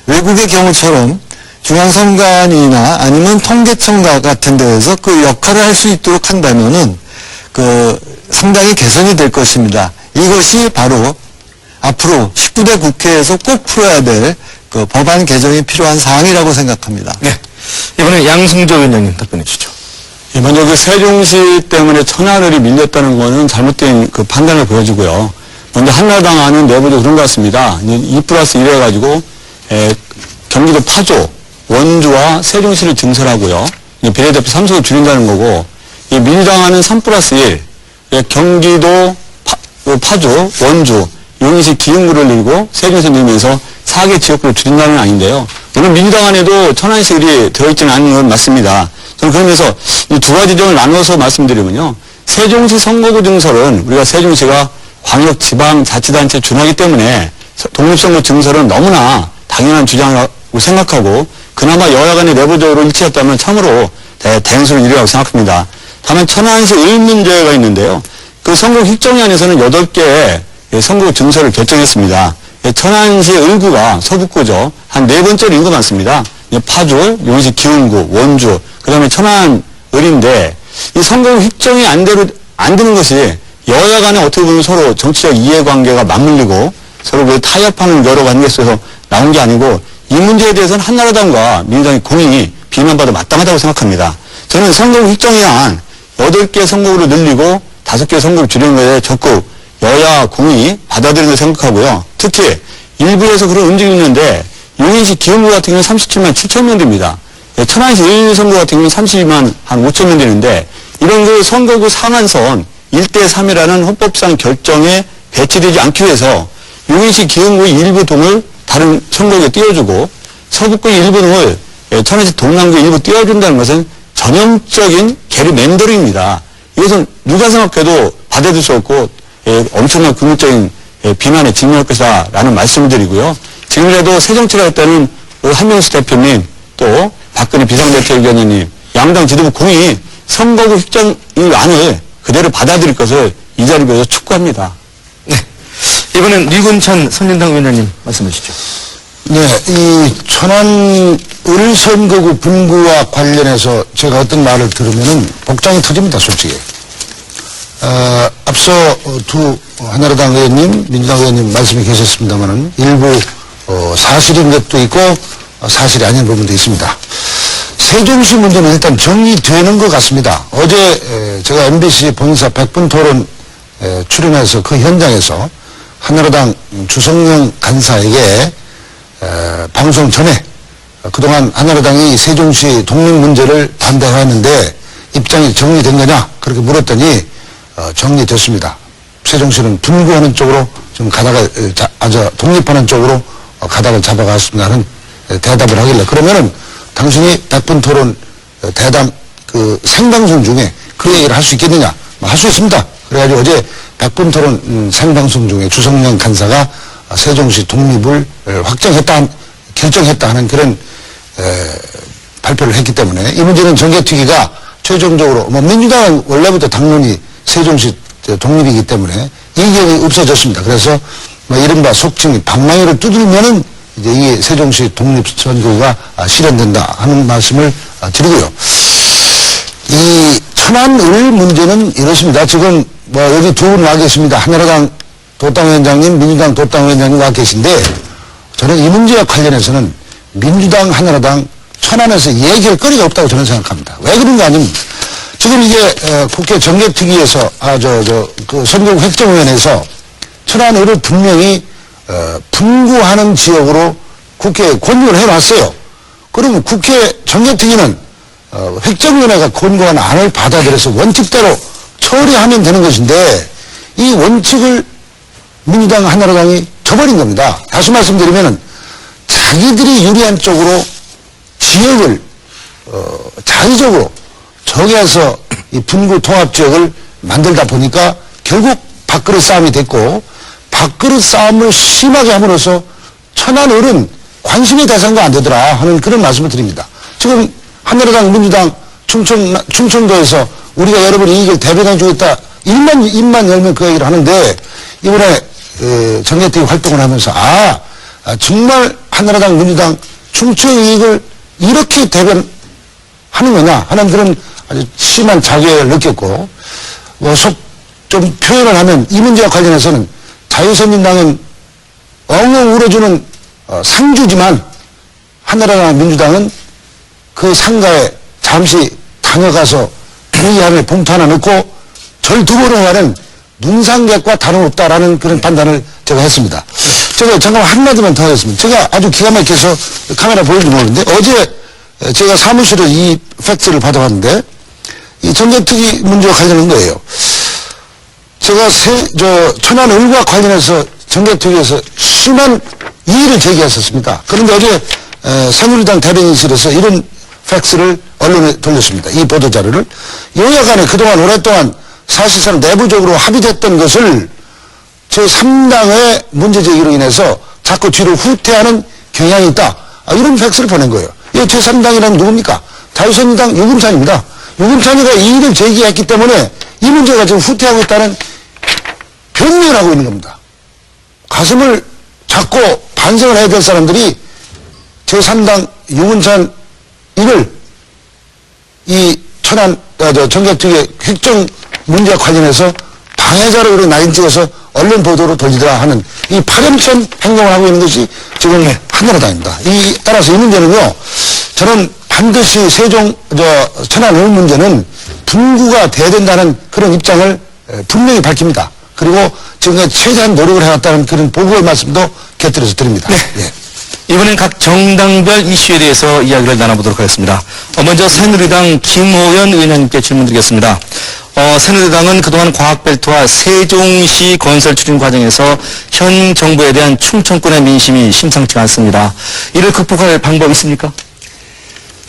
Speaker 7: 외국의 경우처럼 중앙선관위나 아니면 통계청과 같은 데에서 그 역할을 할 수 있도록 한다면은 상당히 개선이 될 것입니다. 이것이 바로 앞으로 19대 국회에서 꼭 풀어야 될 법안 개정이 필요한 사항이라고 생각합니다.
Speaker 5: 네. 이번에 양승조 위원장님 답변해 주시죠.
Speaker 7: 먼저 세종시 때문에 천안을이 밀렸다는 거는 잘못된 판단을 보여주고요. 먼저 한나라당 안은 내부도 그런 것 같습니다. 2+1 해가지고 경기도 파주, 원주와 세종시를 증설하고요. 비례대표 3석을 줄인다는 거고, 이 민주당 안은 3+1, 경기도 파주, 원주, 용인시 기흥구를 늘리고 세종시 늘리면서 4개 지역구를 줄인다는 건 아닌데요. 물론 민주당 안에도 천안시설이 들어있지는 않은 건 맞습니다. 저는 그러면서 이 두 가지 점을 나눠서 말씀드리면요. 세종시 선거구 증설은 우리가 세종시가 광역지방자치단체에 준하기 때문에 독립선거 증설은 너무나 당연한 주장이라고 생각하고 그나마 여야 간에 내부적으로 일치했다면 참으로 다행스러운 일이라고 생각합니다. 다만 천안시 을 문제가 있는데요. 그 선거구 획정위안에서는 8개의 선거구 증설을 결정했습니다. 천안시 을구가 서북구죠. 한 4번째로 인구 많습니다. 파주, 용인시 기흥구, 원주, 그 다음에 천안 을인데 이 선거구 획정이 안 되는 것이 여야 간에 어떻게 보면 서로 정치적 이해관계가 맞물리고 서로 타협하는 여러 관계에서 나온 게 아니고 이 문제에 대해서는 한나라당과 민주당이 공히 비난받아 마땅하다고 생각합니다. 저는 선거구 획정위안 8개 선거구를 늘리고 5개 선거구를 줄이는 것에 적극 여야 공이 받아들이는 걸 생각하고요. 특히 일부에서 그런 움직임이 있는데 용인시 기흥구 같은 경우는 37만 7천 명 됩니다. 천안시 1선거 같은 경우는 32만 한 5천 명 되는데 이런 선거구 상한선 1대3이라는 헌법상 결정에 배치되지 않기 위해서 용인시 기흥구의 일부 동을 다른 선거구에 띄워주고 서북구 일부 동을 천안시 동남구에 일부 띄워준다는 것은 전형적인 게리맨더링입니다. 이것은 누가 생각해도 받아들일 수 없고 엄청난 근본적인 비난에 직면할 것이다 라는 말씀을 드리고요. 지금이라도 새정치를 할 때는 한명수 대표님 또 박근혜 비상대책위원장님 양당 지도부 공이 선거구 획정위안을 그대로 받아들일 것을 이 자리에서 촉구합니다.
Speaker 5: 네. 이번엔 류근찬 선진당 위원장님 말씀해 주시죠.
Speaker 6: 네, 이 천안 을 선거구 분구와 관련해서 제가 어떤 말을 들으면은 복장이 터집니다, 솔직히. 앞서 두 한나라당 의원님, 민주당 의원님 말씀이 계셨습니다만은 일부 사실인 것도 있고 사실이 아닌 부분도 있습니다. 세종시 문제는 일단 정리되는 것 같습니다. 어제 제가 MBC 본사 100분 토론 출연해서 그 현장에서 한나라당 주성영 간사에게 방송 전에 그동안 한나라당이 세종시 독립 문제를 반대하는데 입장이 정리된 거냐 그렇게 물었더니 정리됐습니다. 세종시는 분구하는 쪽으로 좀 가다가 독립하는 쪽으로 가닥을 잡아갔습니다는 대답을 하길래 그러면은 당신이 100분 토론 대담 생방송 중에 그 얘기를 할 수 있겠느냐? 할 수 있습니다. 그래가지고 어제 100분 토론 생방송 중에 주성영 간사가 세종시 독립을 결정했다 하는 그런 발표를 했기 때문에 이 문제는 정개특위가 최종적으로 민주당은 원래부터 당론이 세종시 독립이기 때문에 이견이 없어졌습니다. 그래서 이른바 속칭 방망이를 두들면은 이제 이 세종시 독립선거가 실현된다 하는 말씀을 드리고요. 이 천안을 문제는 이렇습니다. 지금 여기 두 분 와 계십니다. 한나라당 도당위원장님, 민주당 도당위원장님 와 계신데 저는 이 문제와 관련해서는 민주당, 한나라당 천안에서 얘기할 거리가 없다고 저는 생각합니다. 왜 그런가 하면 지금 이게 국회 정개특위에서 그 선거구 획정위원회에서 천안을 분명히 분구하는 지역으로 국회에 권유를 해놨어요. 그러면 국회 정개특위는 획정위원회가 권고한 안을 받아들여서 원칙대로 처리하면 되는 것인데 이 원칙을 민주당, 한나라당이 저버린 겁니다. 다시 말씀드리면 자기들이 유리한 쪽으로 지역을 자의적으로 정해서 이 분구 통합 지역을 만들다 보니까 결국 밥그릇 싸움이 됐고, 밥그릇 싸움을 심하게 함으로써 천안을은 관심의 대상도 안 되더라 하는 그런 말씀을 드립니다. 지금 한나라당, 민주당 충청도에서 우리가 여러분 이익을 대변해 주겠다 입만 열면 그 얘기를 하는데, 이번에 정개특위 활동을 하면서 정말 한나라당, 민주당 충청 이익을 이렇게 대변하는구나 하는 그런 아주 심한 자괴를 느꼈고, 좀 표현을 하면 이 문제와 관련해서는 자유선진당은 엉엉 울어주는 상주지만 한나라당, 민주당은 그 상가에 잠시 다녀가서 이 안에 봉투 하나 넣고 절 두 번을 하는 문상객과 다름없다라는 그런 판단을 제가 했습니다. 제가 잠깐 한마디만 더 하겠습니다. 제가 아주 기가 막혀서 카메라 보일지 모르는데, 어제 제가 사무실에 이 팩트를 받아봤는데, 이 정개특위 문제와 관련한 거예요. 제가 천안을과 관련해서 정개특위에서 심한 이의를 제기했었습니다. 그런데 어제 새누리당 대변인실에서 이런 팩스를 언론에 돌렸습니다. 이 보도자료를. 여야간에 그동안 오랫동안 사실상 내부적으로 합의됐던 것을 제3당의 문제제기로 인해서 자꾸 뒤로 후퇴하는 경향이 있다. 이런 팩스를 보낸 거예요. 이 제3당이라면 누굽니까? 자유선진당 유금찬입니다. 유금찬이가 이의를 제기했기 때문에 이 문제가 지금 후퇴하고 있다는 변명을 하고 있는 겁니다. 가슴을 잡고 반성을 해야 될 사람들이 제3당 유금찬 이걸 이 정개특위의 획정 문제와 관련해서 방해자로 이런 라인 찍어서 언론 보도로 돌리더라 하는 이 파렴치한 행동을 하고 있는 것이 지금 한나라당입니다. 따라서 이 문제는요, 저는 반드시 천안을 문제는 분구가 돼야 된다는 그런 입장을 분명히 밝힙니다. 그리고 지금까지 최대한 노력을 해왔다는 그런 보고의 말씀도 곁들여서 드립니다.
Speaker 5: 네.
Speaker 6: 예.
Speaker 5: 이번엔 각 정당별 이슈에 대해서 이야기를 나눠보도록 하겠습니다. 먼저 새누리당 김호연 의원님께 질문드리겠습니다. 새누리당은 그동안 과학벨트와 세종시 건설 추진 과정에서 현 정부에 대한 충청권의 민심이 심상치 않습니다. 이를 극복할 방법이 있습니까?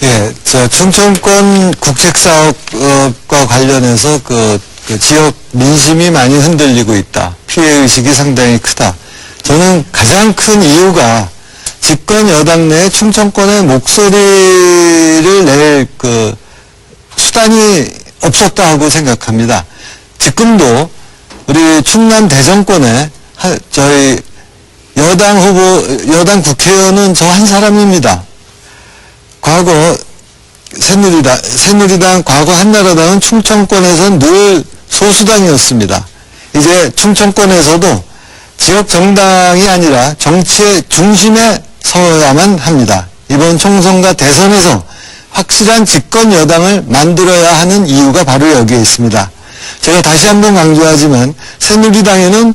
Speaker 7: 예, 충청권 국책사업과 관련해서 그 지역 민심이 많이 흔들리고 있다. 피해의식이 상당히 크다. 저는 가장 큰 이유가 집권 여당 내 충청권의 목소리를 낼 수단이 없었다 하고 생각합니다. 지금도 우리 충남 대전권에 저희 여당 국회의원은 저 한 사람입니다. 과거 새누리당, 과거 한나라당은 충청권에서는 늘 소수당이었습니다. 이제 충청권에서도 지역 정당이 아니라 정치의 중심에 서야만 합니다. 이번 총선과 대선에서 확실한 집권 여당을 만들어야 하는 이유가 바로 여기에 있습니다. 제가 다시 한번 강조하지만 새누리당에는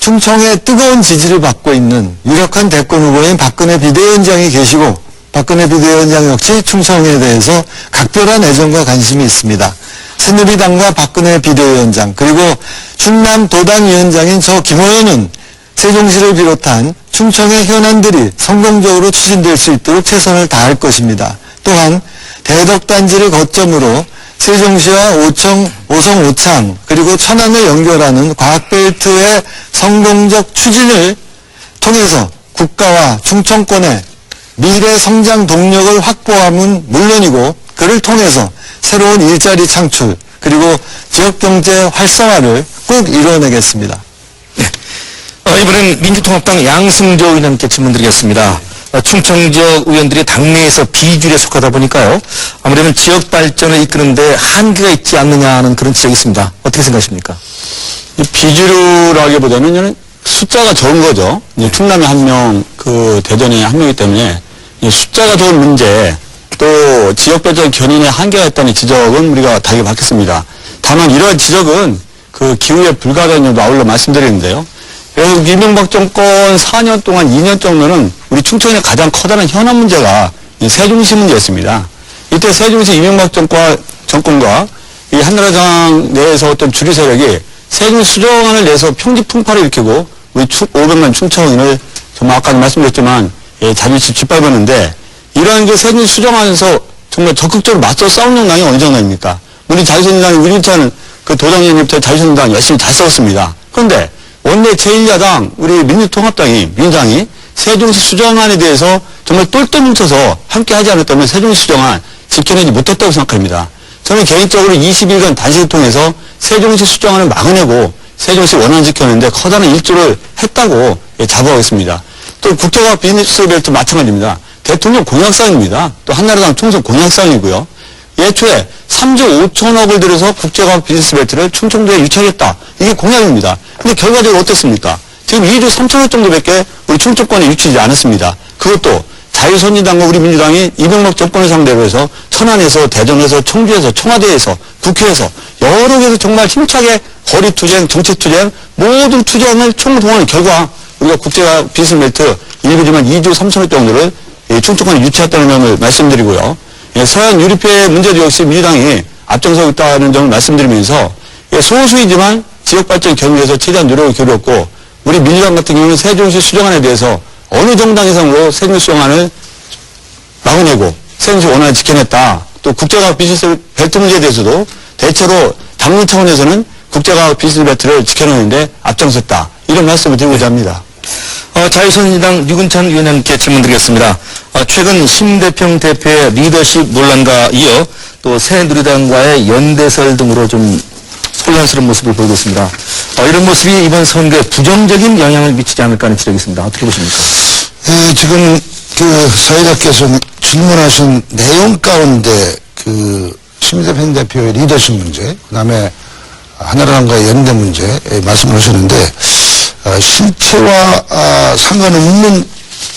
Speaker 7: 충청의 뜨거운 지지를 받고 있는 유력한 대권 후보인 박근혜 비대위원장이 계시고, 박근혜 비대위원장 역시 충청에 대해서 각별한 애정과 관심이 있습니다. 새누리당과 박근혜 비대위원장, 그리고 충남 도당위원장인 저 김호연은 세종시를 비롯한 충청의 현안들이 성공적으로 추진될 수 있도록 최선을 다할 것입니다. 또한 대덕단지를 거점으로 세종시와 오성, 오창, 그리고 천안을 연결하는 과학벨트의 성공적 추진을 통해서 국가와 충청권의 미래 성장 동력을 확보함은 물론이고, 그를 통해서 새로운 일자리 창출, 그리고 지역경제 활성화를 꼭 이뤄내겠습니다.
Speaker 5: 이번엔 민주통합당 양승조 의원님께 질문드리겠습니다. 충청 지역 의원들이 당내에서 비주류에 속하다 보니까요, 아무래도 지역 발전을 이끄는데 한계가 있지 않느냐 하는 그런 지적이 있습니다. 어떻게 생각하십니까?
Speaker 7: 이 비주류라기보다는 숫자가 적은 거죠. 이제 충남에 한 명, 대전에 한 명이기 때문에 이 숫자가 적은 문제, 또 지역 발전 견인에 한계가 있다는 지적은 우리가 다르게 받겠습니다. 다만 이러한 지적은 기후에 불과하다는 점도 아울러 말씀드리는데요. 이명박 정권 4년 동안 2년 정도는 우리 충청의 가장 커다란 현안 문제가 이 세종시 문제였습니다. 이때 세종시 이명박 정권과 이 한나라당 내에서 어떤 주류 세력이 세종시 수정안을 내서 평지풍파를 일으키고 우리 500만 충청인을 정말 아까도 말씀드렸지만 자존심 짓밟았는데, 이러한 그 세균 수정하면서 정말 적극적으로 맞서 싸우는 당이 어느 정당입니까? 우리 자유선진당이 우리부터는 그 도당연입부터 자유선진당 열심히 잘 싸웠습니다. 그런데 원내 제1야당 우리 민주통합당이 민주당이 세종시 수정안에 대해서 정말 똘똘 뭉쳐서 함께 하지 않았다면 세종시 수정안 지켜내지 못했다고 생각합니다. 저는 개인적으로 20일간 단식을 통해서 세종시 수정안을 막아내고 세종시 원안 지켜내는데 커다란 일조를 했다고 자부하겠습니다. 또 국제과학 비즈니스벨트 마찬가지입니다. 대통령 공약사항입니다. 또 한나라당 총선 공약사항이고요. 예초에 3조 5천억을 들여서 국제과학 비즈니스벨트를 충청도에 유치하겠다. 이게 공약입니다. 근데 결과적으로 어땠습니까? 지금 2조 3천억 정도밖에 우리 충청권에 유치하지 않았습니다. 그것도 자유선진당과 우리 민주당이 이명박 정권을 상대로 해서 천안에서 대전에서 청주에서 청와대에서 국회에서 여러 곳에서 정말 힘차게 거리투쟁, 정치투쟁 모든 투쟁을 총동원한 결과 우리가 국제과학 비즈니스벨트 일부지만 2조 3천억 정도를 충청권에 유치했다는 점을 말씀드리고요. 서해안 유리폐 문제도 역시 민주당이 앞장서고 있다는 점을 말씀드리면서 소수이지만 지역발전 경위에서 최대한 노력을 기울였고 우리 민주당 같은 경우는 세종시 수정안에 대해서 어느 정당 이상으로 세종시 수정안을 막아내고 세종시 원안을 지켜냈다. 또 국제과학 비즈니스 벨트 문제에 대해서도 대체로 당론 차원에서는 국제과학 비즈니스 벨트를 지켜내는데 앞장섰다. 이런 말씀을 드리고자 합니다.
Speaker 5: 자유선진당 류근찬 위원장께 질문드리겠습니다. 최근 심대평 대표의 리더십 논란과 이어 또 새누리당과의 연대설 등으로 좀 혼란스러운 모습을 보이고 있습니다. 이런 모습이 이번 선거에 부정적인 영향을 미치지 않을까 하는 지적이 있습니다. 어떻게 보십니까?
Speaker 6: 지금 그 사회자께서 질문하신 내용 가운데 그 심대평 대표의 리더십 문제, 그 다음에 한나라당과의 연대 문제 말씀을 하셨는데 실체와 상관없는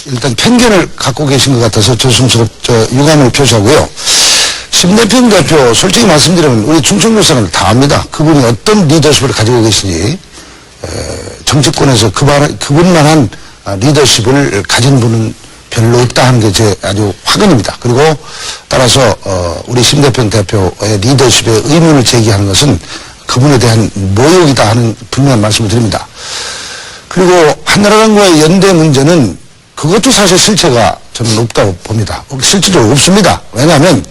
Speaker 6: 일단 편견을 갖고 계신 것 같아서 유감을 표시하고요. 심대평 대표 솔직히 말씀드리면 우리 충청도 사람들 다 압니다. 그분이 어떤 리더십을 가지고 계시니 정치권에서 그분만한 리더십을 가진 분은 별로 없다 하는 게 제 아주 확언입니다. 그리고 따라서 우리 심대평 대표의 리더십에 의문을 제기하는 것은 그분에 대한 모욕이다 하는 분명한 말씀을 드립니다. 그리고 한나라당과의 연대 문제는 그것도 사실 실체가 저는 없다고 봅니다. 실질적으로 없습니다. 왜냐하면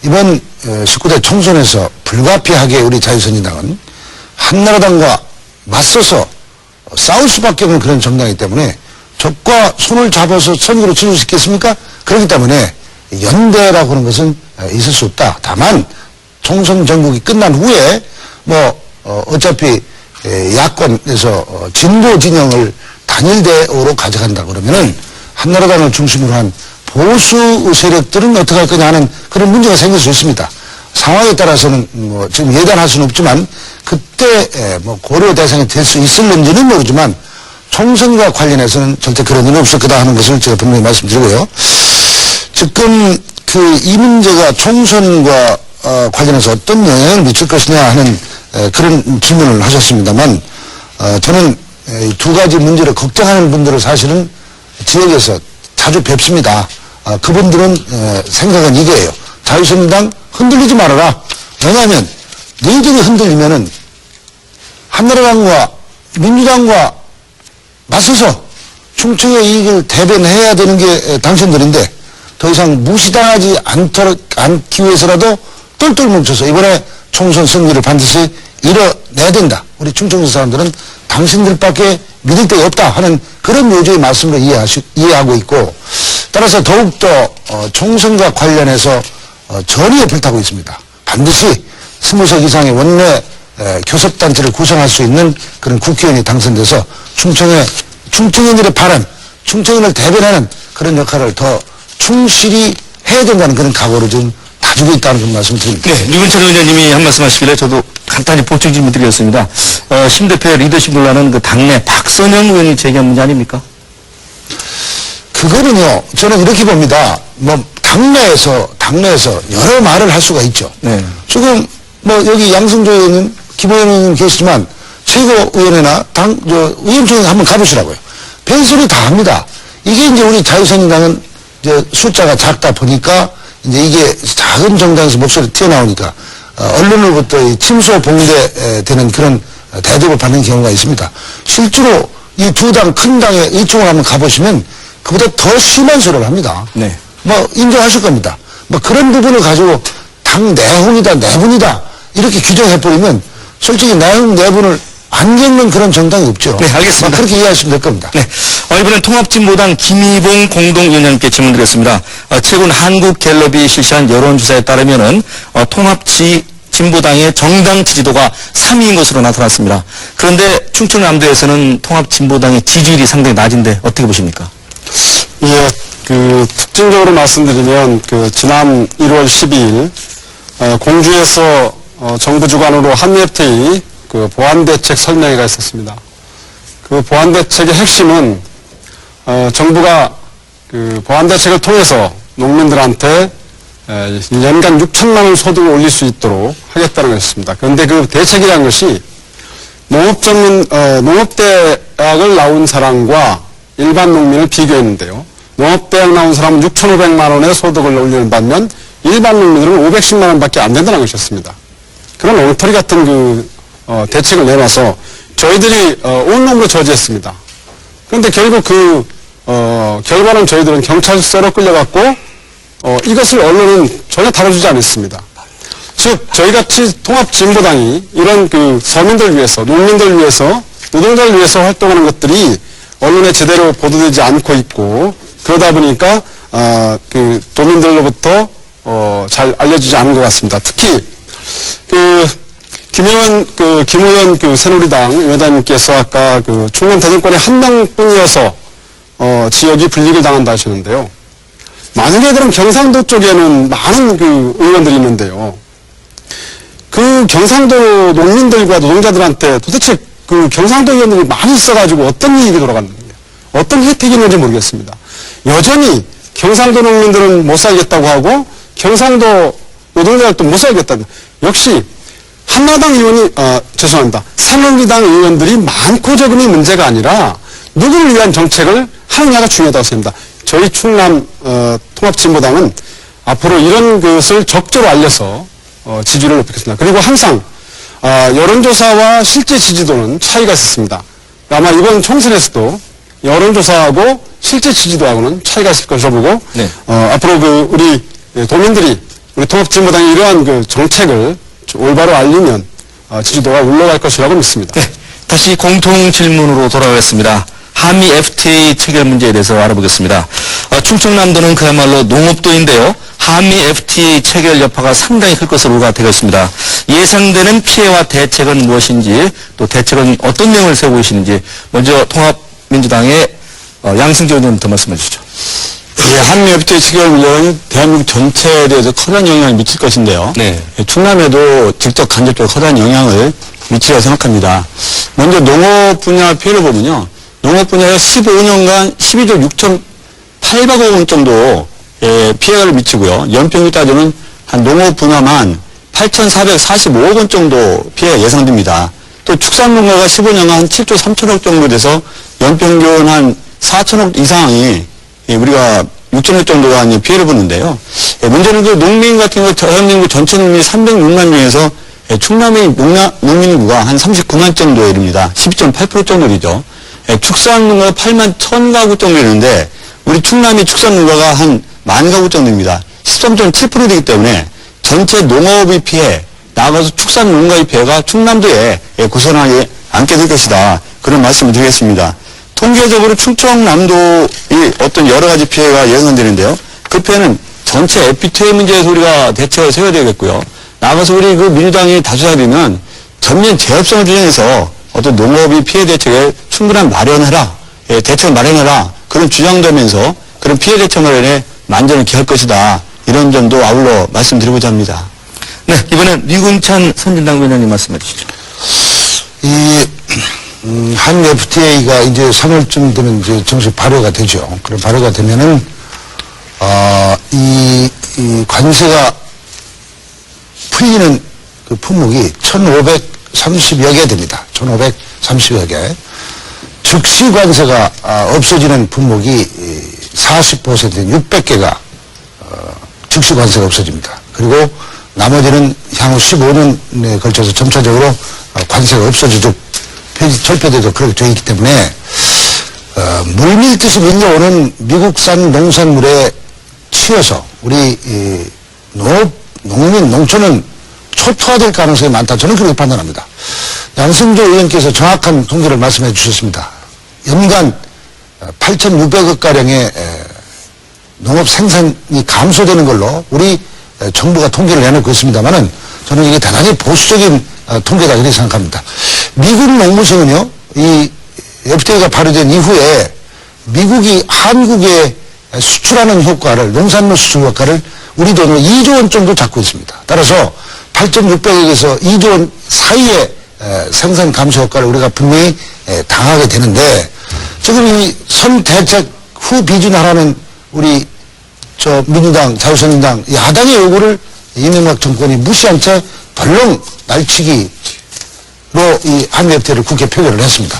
Speaker 6: 이번 19대 총선에서 불가피하게 우리 자유선진당은 한나라당과 맞서서 싸울 수밖에 없는 그런 정당이기 때문에 적과 손을 잡아서 선거로 치를 수 있겠습니까? 그렇기 때문에 연대라고 하는 것은 있을 수 없다. 다만 총선 전국이 끝난 후에 어차피 야권에서 진보 진영을 단일대우로 가져간다 그러면은 한나라당을 중심으로 한 보수 세력들은 어떻게 할 거냐 하는 그런 문제가 생길 수 있습니다. 상황에 따라서는 지금 예단할 수는 없지만 그때 고려 대상이 될 수 있을는지는 모르지만 총선과 관련해서는 절대 그런 일은 없을 거다 하는 것을 제가 분명히 말씀드리고요. 지금 이 문제가 총선과 관련해서 어떤 영향을 미칠 것이냐 하는 그런 질문을 하셨습니다만 저는 두 가지 문제를 걱정하는 분들을 사실은 지역에서 자주 뵙습니다. 그분들은 생각은 이거예요. 자유선진당 흔들리지 말아라. 왜냐하면 너희들이 흔들리면은 한나라당과 민주당과 맞서서 충청의 이익을 대변해야 되는 게 당신들인데 더 이상 무시당하지 않기 위해서라도 똘똘 뭉쳐서 이번에 총선 승리를 반드시 이뤄내야 된다. 우리 충청도 사람들은 당신들밖에 믿을 데가 없다 하는 그런 요지의 말씀으로 이해하고 있고 따라서 더욱더 총선과 관련해서 전의에 불타고 있습니다. 반드시 20석 이상의 원내 교섭단체를 구성할 수 있는 그런 국회의원이 당선돼서 충청인들의 바람, 충청인을 대변하는 그런 역할을 더 충실히 해야 된다는 그런 각오를 좀 다지고 있다는 그런 말씀을 드립니다.
Speaker 5: 네, 류근찬 의원님이 한 말씀 하시길래 저도 간단히 보충 질문 드리겠습니다. 심 대표의 리더십 논란은 그 당내 박선영 의원이 제기한 문제 아닙니까?
Speaker 6: 그거는요, 저는 이렇게 봅니다. 당내에서 여러 말을 할 수가 있죠.
Speaker 5: 네.
Speaker 6: 지금 여기 양승조 의원님, 김호영 의원님 계시지만 최고위원회나 의원총회 한번 가보시라고요. 벤소리 다 합니다. 이게 이제 우리 자유선진당은 이제 숫자가 작다 보니까 이제 이게 작은 정당에서 목소리 튀어나오니까 언론으로부터 침소 봉대되는 그런 대접을 받는 경우가 있습니다. 실제로 이 두 당, 큰 당의 의총을 한번 가보시면 그보다 더 심한 소리를 합니다.
Speaker 5: 네.
Speaker 6: 뭐 인정하실 겁니다. 뭐 그런 부분을 가지고 당 내홍이다, 내분이다 이렇게 규정해버리면 솔직히 내홍, 내분을 안 겪는 그런 정당이 없죠.
Speaker 5: 네, 알겠습니다.
Speaker 6: 뭐 그렇게 이해하시면 될 겁니다.
Speaker 5: 네. 이번엔 통합진보당 김희봉 공동위원장님께 질문드렸습니다. 최근 한국갤럽이 실시한 여론조사에 따르면은 통합진보당의 정당 지지도가 3위인 것으로 나타났습니다. 그런데 충청남도에서는 통합진보당의 지지율이 상당히 낮은데 어떻게 보십니까?
Speaker 8: 예, 특징적으로 말씀드리면, 지난 1월 12일, 공주에서, 정부 주관으로 한미FTA, 보완대책 설명회가 있었습니다. 그 보완대책의 핵심은, 정부가 보완대책을 통해서 농민들한테 연간 6천만 원 소득을 올릴 수 있도록 하겠다는 것이었습니다. 그런데 그 대책이라는 것이 농업대학을 나온 사람과 일반 농민을 비교했는데요. 농업대학 나온 사람은 6,500만 원의 소득을 올리는 반면 일반 농민들은 510만 원밖에 안 된다는 것이었습니다. 그런 엉터리 같은 대책을 내놔서 저희들이 온몸으로 저지했습니다. 그런데 결국 결과는 저희들은 경찰서로 끌려갔고 이것을 언론은 전혀 다뤄주지 않았습니다. 즉 저희같이 통합진보당이 이런 서민들 위해서, 농민들 위해서, 노동자를 위해서 활동하는 것들이 언론에 제대로 보도되지 않고 있고 그러다 보니까 도민들로부터 잘 알려지지 않은 것 같습니다. 특히 김 의원 새누리당 위원장님께서 아까 충남 대전권에 한 명뿐이어서 지역이 분리를 당한다 하셨는데요. 만약에 그럼 경상도 쪽에는 많은 의원들이 있는데요. 그 경상도 농민들과 노동자들한테 도대체 경상도 의원들이 많이 있어가지고 어떤 이익이 돌아갔는지, 어떤 혜택이 있는지 모르겠습니다. 여전히 경상도 농민들은 못 살겠다고 하고 경상도 노동자들도 못 살겠다고. 역시 한나당 의원이 새누리당 의원들이 많고 적음이 문제가 아니라 누구를 위한 정책을 하느냐가 중요하다고 생각합니다. 저희 충남 통합진보당은 앞으로 이런 것을 적절히 알려서 지지를 높이겠습니다. 그리고 항상 여론조사와 실제 지지도는 차이가 있었습니다. 아마 이번 총선에서도 여론조사하고 실제 지지도하고는 차이가 있을 것으로 보고
Speaker 5: 네.
Speaker 8: 앞으로 우리 도민들이 우리 통합진보당의 이러한 정책을 올바로 알리면 지지도가 올라갈 것이라고 믿습니다.
Speaker 5: 네. 다시 공통 질문으로 돌아가겠습니다. 한미 FTA 체결 문제에 대해서 알아보겠습니다. 충청남도는 그야말로 농업도인데요. 한미 FTA 체결 여파가 상당히 클 것으로 우려가 되고 있습니다. 예상되는 피해와 대책은 무엇인지, 또 대책은 어떤 내용을 세우고 계시는지 먼저 통합민주당의 양승재 의원님부터 말씀해 주시죠.
Speaker 7: 예, 한미 FTA 체결 문제는 대한민국 전체에 대해서 커다란 영향을 미칠 것인데요.
Speaker 5: 네.
Speaker 7: 충남에도 직접 간접적으로 커다란 영향을 미치리라고 생각합니다. 먼저 농업 분야 피해를 보면요. 농업 분야에 15년간 12조 6,800억 원 정도 피해를 미치고요. 연평균 따지면 한 농업 분야만 8,445억 원 정도 피해가 예상됩니다. 또 축산농가가 15년간 한 7조 3천억 정도 돼서 연평균 한 4천억 이상이 우리가 6천억 정도가 피해를 보는데요. 문제는 농민 같은 경우 대한민국 전체 농민이 306만 명에서 충남의 농민 인구가 한 39만 정도에 이릅니다. 12.8% 정도 되죠. 축산농가가 8만 1,000가구 정도 되는데 우리 충남이 축산농가가 한 10,000가구 정도입니다. 13.7% 되기 때문에 전체 농업의 피해, 나아가서 축산농가의 피해가 충남도에 고스란하게 안게 될 것이다. 그런 말씀을 드리겠습니다. 통계적으로 충청남도의 어떤 여러 가지 피해가 예상되는데요. 그 피해는 전체 FTA 문제에서 우리가 대책을 세워야 되겠고요. 나아가서 우리 민주당이 다수가 되면 전면 재협성을 주장해서 어떤 농업의 피해 대책을 충분한 마련해라, 대책을 마련해라, 그런 주장되면서 그런 피해 대책 마련에 만전을 기할 것이다. 이런 점도 아울러 말씀드리고자 합니다.
Speaker 5: 네, 이번엔 류금찬 선진당 위원장님 말씀해 주시죠.
Speaker 6: 한미 FTA가 이제 3월쯤 되면 이제 정식 발효가 되죠. 그럼 발효가 되면은, 이 관세가 풀리는 그 품목이 1,530여 개 됩니다. 1,530여 개. 즉시 관세가 없어지는 품목이 40%인 600개가 즉시 관세가 없어집니다. 그리고 나머지는 향후 15년에 걸쳐서 점차적으로 관세가 없어지도록 절표되도록 그렇게 되어 있기 때문에 물밀듯이 밀려오는 미국산 농산물의 튀어서 우리 농민, 농촌은 초토화될 가능성이 많다. 저는 그렇게 판단합니다. 양승조 의원께서 정확한 통계를 말씀해 주셨습니다. 연간 8,600억가량의 농업 생산이 감소되는 걸로 우리 정부가 통계를 내놓고 있습니다만은 저는 이게 대단히 보수적인 통계다 이렇게 생각합니다. 미국 농무성은요, 이 FTA가 발효된 이후에 미국이 한국에 수출하는 효과를, 농산물 수출 효과를 우리 돈으로 2조 원 정도 잡고 있습니다. 따라서 8,600억에서 2조 원 사이의 생산 감소 효과를 우리가 분명히 당하게 되는데, 지금 이 선대책 후 비준하라는 우리 민주당, 자유선진당 야당의 요구를 이명박 정권이 무시한 채 덜렁 날치기로 이 한미 FTA를 국회 표결을 했습니다.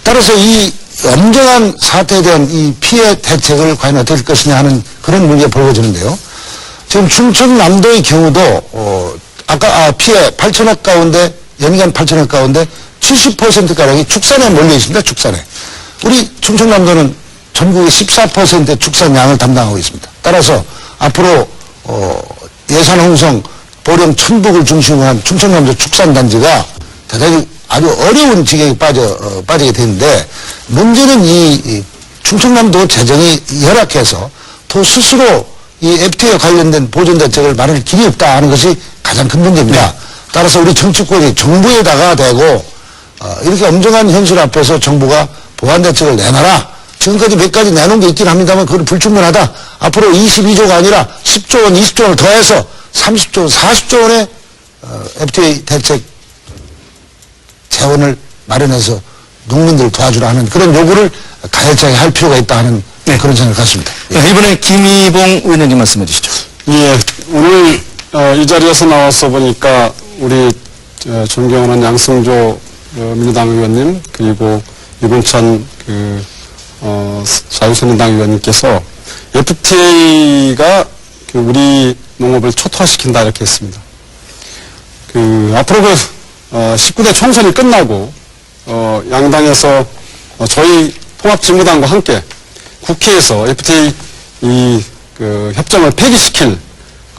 Speaker 6: 따라서 이 엄정한 사태에 대한 이 피해 대책을 과연 어떻게 할 것이냐 하는 그런 문제가 벌어지는데요. 지금 충청남도의 경우도 피해 8천억 가운데 연간 8천억 가운데 70%가량이 축산에 몰려 있습니다. 축산에. 우리 충청남도는 전국의 14%의 축산량을 담당하고 있습니다. 따라서 앞으로 예산 홍성, 보령, 천북을 중심으로 한 충청남도 축산단지가 대단히 아주 어려운 지경에 빠지게 되는데, 문제는 이 충청남도 재정이 열악해서 또 스스로 이 FTA와 관련된 보존대책을 마련할 길이 없다 하는 것이 가장 큰 문제입니다. 네. 따라서 우리 정치권이 정부에다가 대고 이렇게 엄정한 현실 앞에서 정부가 보완대책을 내놔라. 지금까지 몇 가지 내놓은 게 있긴 합니다만 그건 불충분하다. 앞으로 22조가 아니라 10조 원, 20조 원을 더해서 30조 원, 40조 원의 FTA 대책 재원을 마련해서 농민들을 도와주라 하는 그런 요구를 가열차게 할 필요가 있다 하는 그런 생각을 갖습니다.
Speaker 5: 네, 이번에 김희봉 의원님 말씀해 주시죠.
Speaker 8: 예, 오늘 이 자리에서 나와서 보니까 우리 존경하는 양승조 민주당 의원님, 그리고 이봉찬 자유선진당 의원님께서 FTA가 우리 농업을 초토화시킨다 이렇게 했습니다. 앞으로 19대 총선이 끝나고 양당에서 저희 통합진보당과 함께 국회에서 FTA 협정을 폐기시킬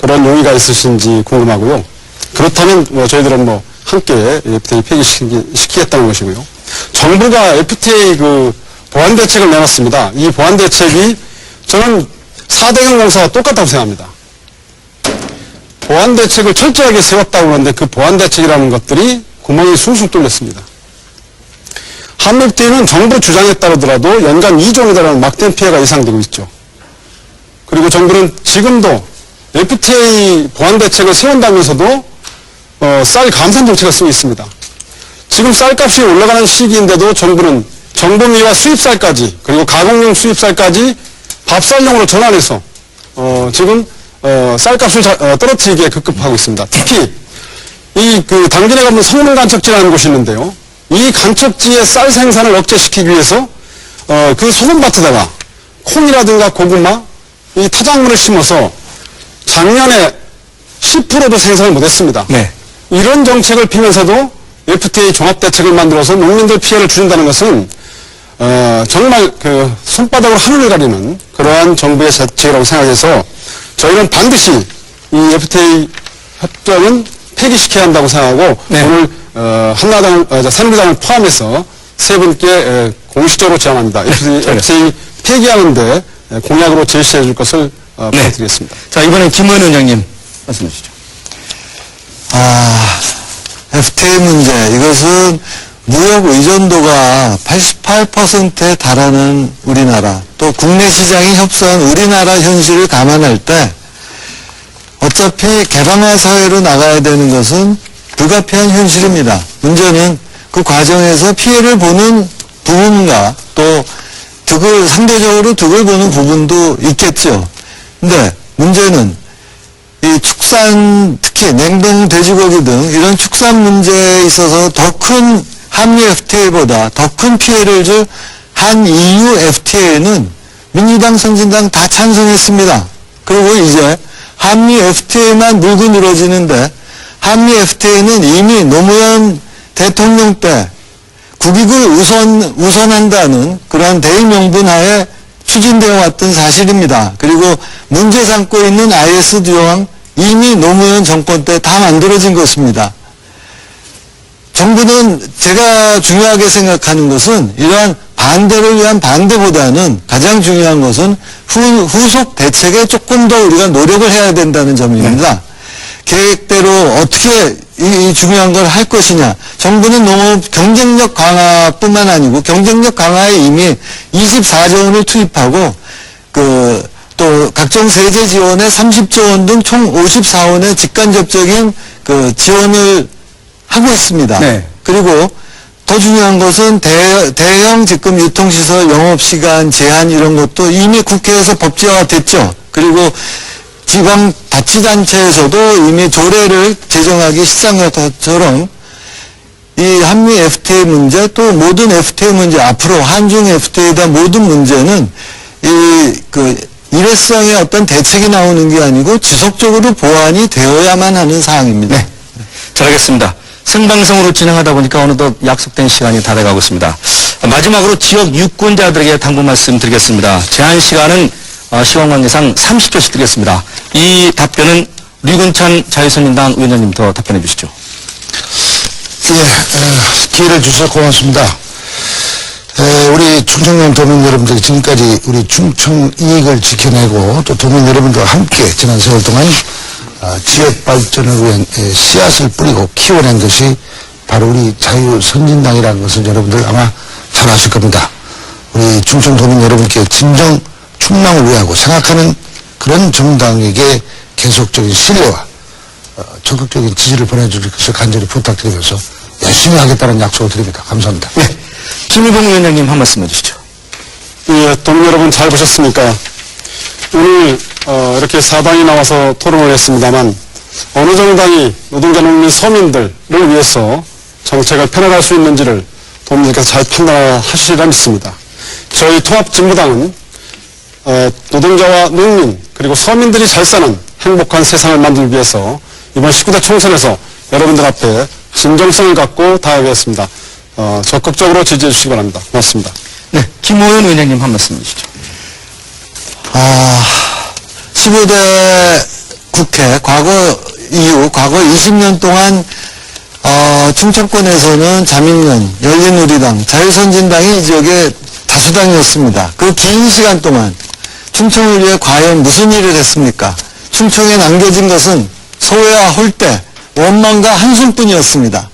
Speaker 8: 그런 용의가 있으신지 궁금하고요. 그렇다면 저희들은 함께 FTA 폐기시키겠다는 것이고요. 정부가 FTA 보완대책을 내놨습니다. 이 보완대책이 저는 4대강 공사와 똑같다고 생각합니다. 보완대책을 철저하게 세웠다고 하는데 그 보완대책이라는 것들이 구멍이 숭숭 뚫렸습니다. 한미 FTA는 정부 주장에 따르더라도 연간 2조 원에 달하는 막대한 피해가 예상되고 있죠. 그리고 정부는 지금도 FTA 보완대책을 세운다면서도 쌀 감산 정책을 쓰고 있습니다. 지금 쌀값이 올라가는 시기인데도 정부는 정보미와 수입쌀까지, 그리고 가공용 수입쌀까지 밥쌀용으로 전환해서 지금 쌀값을 떨어뜨리기에 급급하고 있습니다. 특히 당진에 가면 성능간척지라는 곳이 있는데요. 이 간척지의 쌀 생산을 억제시키기 위해서 그 소금밭에다가 콩이라든가 고구마, 이 타작물을 심어서 작년에 10%도 생산을 못했습니다.
Speaker 5: 네.
Speaker 8: 이런 정책을 피면서도 FTA 종합대책을 만들어서 농민들 피해를 줄인다는 것은 정말 손바닥으로 하늘을 가리는 그러한 정부의 대책이라고 생각해서 저희는 반드시 이 FTA 협정은 폐기시켜야 한다고 생각하고
Speaker 5: 네.
Speaker 8: 오늘 한나라당, 새누리당을 포함해서 세 분께 공식적으로 제안합니다. FTA 폐기하는데 공약으로 제시해 줄 것을 부탁드리겠습니다.
Speaker 5: 자, 이번엔 김의원 의원님 말씀해 주시죠.
Speaker 7: FTA 문제, 이것은 무역 의존도가 88%에 달하는 우리나라, 또 국내 시장이 협소한 우리나라 현실을 감안할 때 어차피 개방화 사회로 나가야 되는 것은 불가피한 현실입니다. 문제는 그 과정에서 피해를 보는 부분과 또 상대적으로 득을 보는 부분도 있겠죠. 근데 문제는 이 축산, 특히 냉동 돼지고기 등 이런 축산 문제에 있어서 더 큰 한미 FTA보다 더 큰 피해를 줄 한 EU FTA는 민주당, 선진당 다 찬성했습니다. 그리고 이제 한미 FTA만 물고 늘어지는데, 한미 FTA는 이미 노무현 대통령 때 국익을 우선한다는 그러한 대의명분 하에 추진되어 왔던 사실입니다. 그리고 문제 삼고 있는 IS 조항 이미 노무현 정권 때 다 만들어진 것입니다. 정부는 제가 중요하게 생각하는 것은 이러한 반대를 위한 반대보다는 가장 중요한 것은 후속 대책에 조금 더 우리가 노력을 해야 된다는 점입니다. 계획대로 어떻게 이 중요한 걸 할 것이냐. 정부는 너무 경쟁력 강화뿐만 아니고 경쟁력 강화에 이미 24조 원을 투입하고 또 각종 세제 지원에 30조 원 등 총 54원의 직간접적인 지원을 하고 있습니다.
Speaker 5: 네.
Speaker 7: 그리고 더 중요한 것은 대형 지금 유통시설 영업시간 제한 이런 것도 이미 국회에서 법제화가 됐죠. 그리고 지방 자치단체에서도 이미 조례를 제정하기 시작한 것처럼 이 한미 FTA 문제 또 모든 FTA 문제 앞으로 한중 FTA에 대한 모든 문제는 일회성의 어떤 대책이 나오는 게 아니고 지속적으로 보완이 되어야만 하는 사항입니다.
Speaker 5: 네. 잘하겠습니다. 생방송으로 진행하다 보니까 어느덧 약속된 시간이 다 돼가고 있습니다. 마지막으로 지역 유권자들에게 당부 말씀 드리겠습니다. 제한 시간은 시간 관계상 30초씩 드리겠습니다. 이 답변은 류근찬 자유선진당 위원장님부터 답변해 주시죠.
Speaker 6: 예, 기회를 주셔서 고맙습니다. 우리 충청남 도민 여러분들 지금까지 우리 충청 이익을 지켜내고 또 도민 여러분들과 함께 지난 세월 동안 지역 발전을 위한 씨앗을 뿌리고 키워낸 것이 바로 우리 자유선진당이라는 것을 여러분들 아마 잘 아실 겁니다. 우리 충청 도민 여러분께 진정 충남을 위하고 생각하는 그런 정당에게 계속적인 신뢰와 적극적인 지지를 보내줄 것을 간절히 부탁드리면서 열심히 하겠다는 약속을 드립니다. 감사합니다.
Speaker 5: 네. 김일봉 위원장님 한 말씀 해주시죠.
Speaker 8: 예, 도민 여러분 잘 보셨습니까? 오늘 이렇게 사당이 나와서 토론을 했습니다만 어느 정당이 노동자, 농민, 서민들을 위해서 정책을 펴나갈 수 있는지를 도민들께서 잘 판단하시리라 믿습니다. 저희 통합진보당은 노동자와 농민 그리고 서민들이 잘 사는 행복한 세상을 만들기 위해서 이번 19대 총선에서 여러분들 앞에 진정성을 갖고 다가가겠습니다. 적극적으로 지지해 주시기 바랍니다. 고맙습니다.
Speaker 5: 네. 김호연 위원장님 한 말씀 해주시죠.
Speaker 7: 15대 국회 과거 20년 동안 충청권에서는 자민련, 열린우리당, 자유선진당이 이 지역의 다수당이었습니다. 그 긴 시간 동안 충청을 위해 과연 무슨 일을 했습니까? 충청에 남겨진 것은 소외와 홀대, 원망과 한숨뿐이었습니다.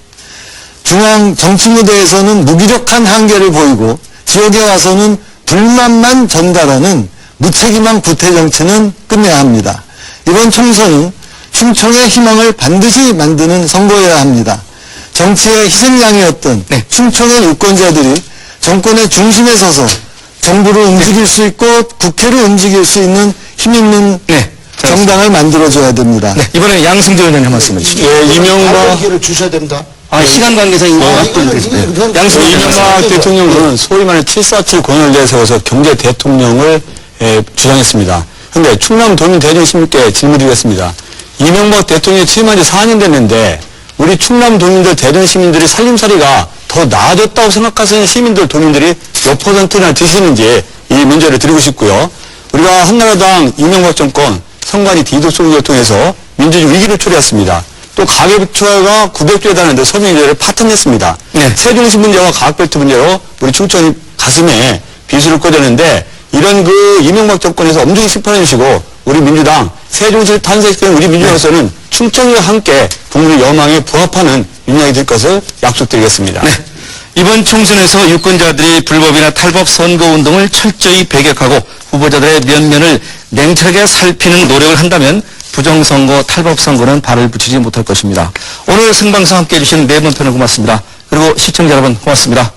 Speaker 7: 중앙 정치무대에서는 무기력한 한계를 보이고 지역에 와서는 불만만 전달하는 무책임한 구태 정치는 끝내야 합니다. 이번 총선은 충청의 희망을 반드시 만드는 선거여야 합니다. 정치의 희생양이었던 충청의 유권자들이 정권의 중심에 서서 정부를 움직일 수 있고 국회를 움직일 수 있는 힘있는 정당을 만들어줘야 됩니다.
Speaker 5: 네. 이번에 양승재 위원장님 한 말씀 해주시죠.
Speaker 6: 예, 이명박 기회를 주셔야 됩니다.
Speaker 5: 시간 관계상
Speaker 7: 이명박 대통령은 소위 말해 747 권을 내세워서 경제 대통령을 주장했습니다. 그런데 충남 도민 대중 시민께 질문드리겠습니다. 이명박 대통령이 취임한 지 4년 됐는데 우리 충남 도민들 대중 시민들이 살림살이가 더 나아졌다고 생각하시는 시민들 도민들이 몇 퍼센트나 되시는지 이 문제를 드리고 싶고요. 우리가 한나라당 이명박 정권 선관위 디도스 운영을 통해서 민주주의 위기를 초래했습니다. 또 가계부채가 900조에 달하는데 서민들을 파탄냈습니다. 세종시 문제와 가학벨트 문제로 우리 충청이 가슴에 비수를 꽂았는데 이런 이명박 정권에서 엄중히 심판해 주시고 우리 민주당 세종시를 탄생시킨 우리 민주당으로서는 충청과 함께 국민의 여망에 부합하는 윤곽이 될 것을 약속드리겠습니다.
Speaker 5: 네. 이번 총선에서 유권자들이 불법이나 탈법 선거운동을 철저히 배격하고 후보자들의 면면을 냉철하게 살피는 노력을 한다면 부정선거, 탈법선거는 발을 붙이지 못할 것입니다. 오늘 생방송 함께해 주신 네 분 패널 고맙습니다. 그리고 시청자 여러분 고맙습니다.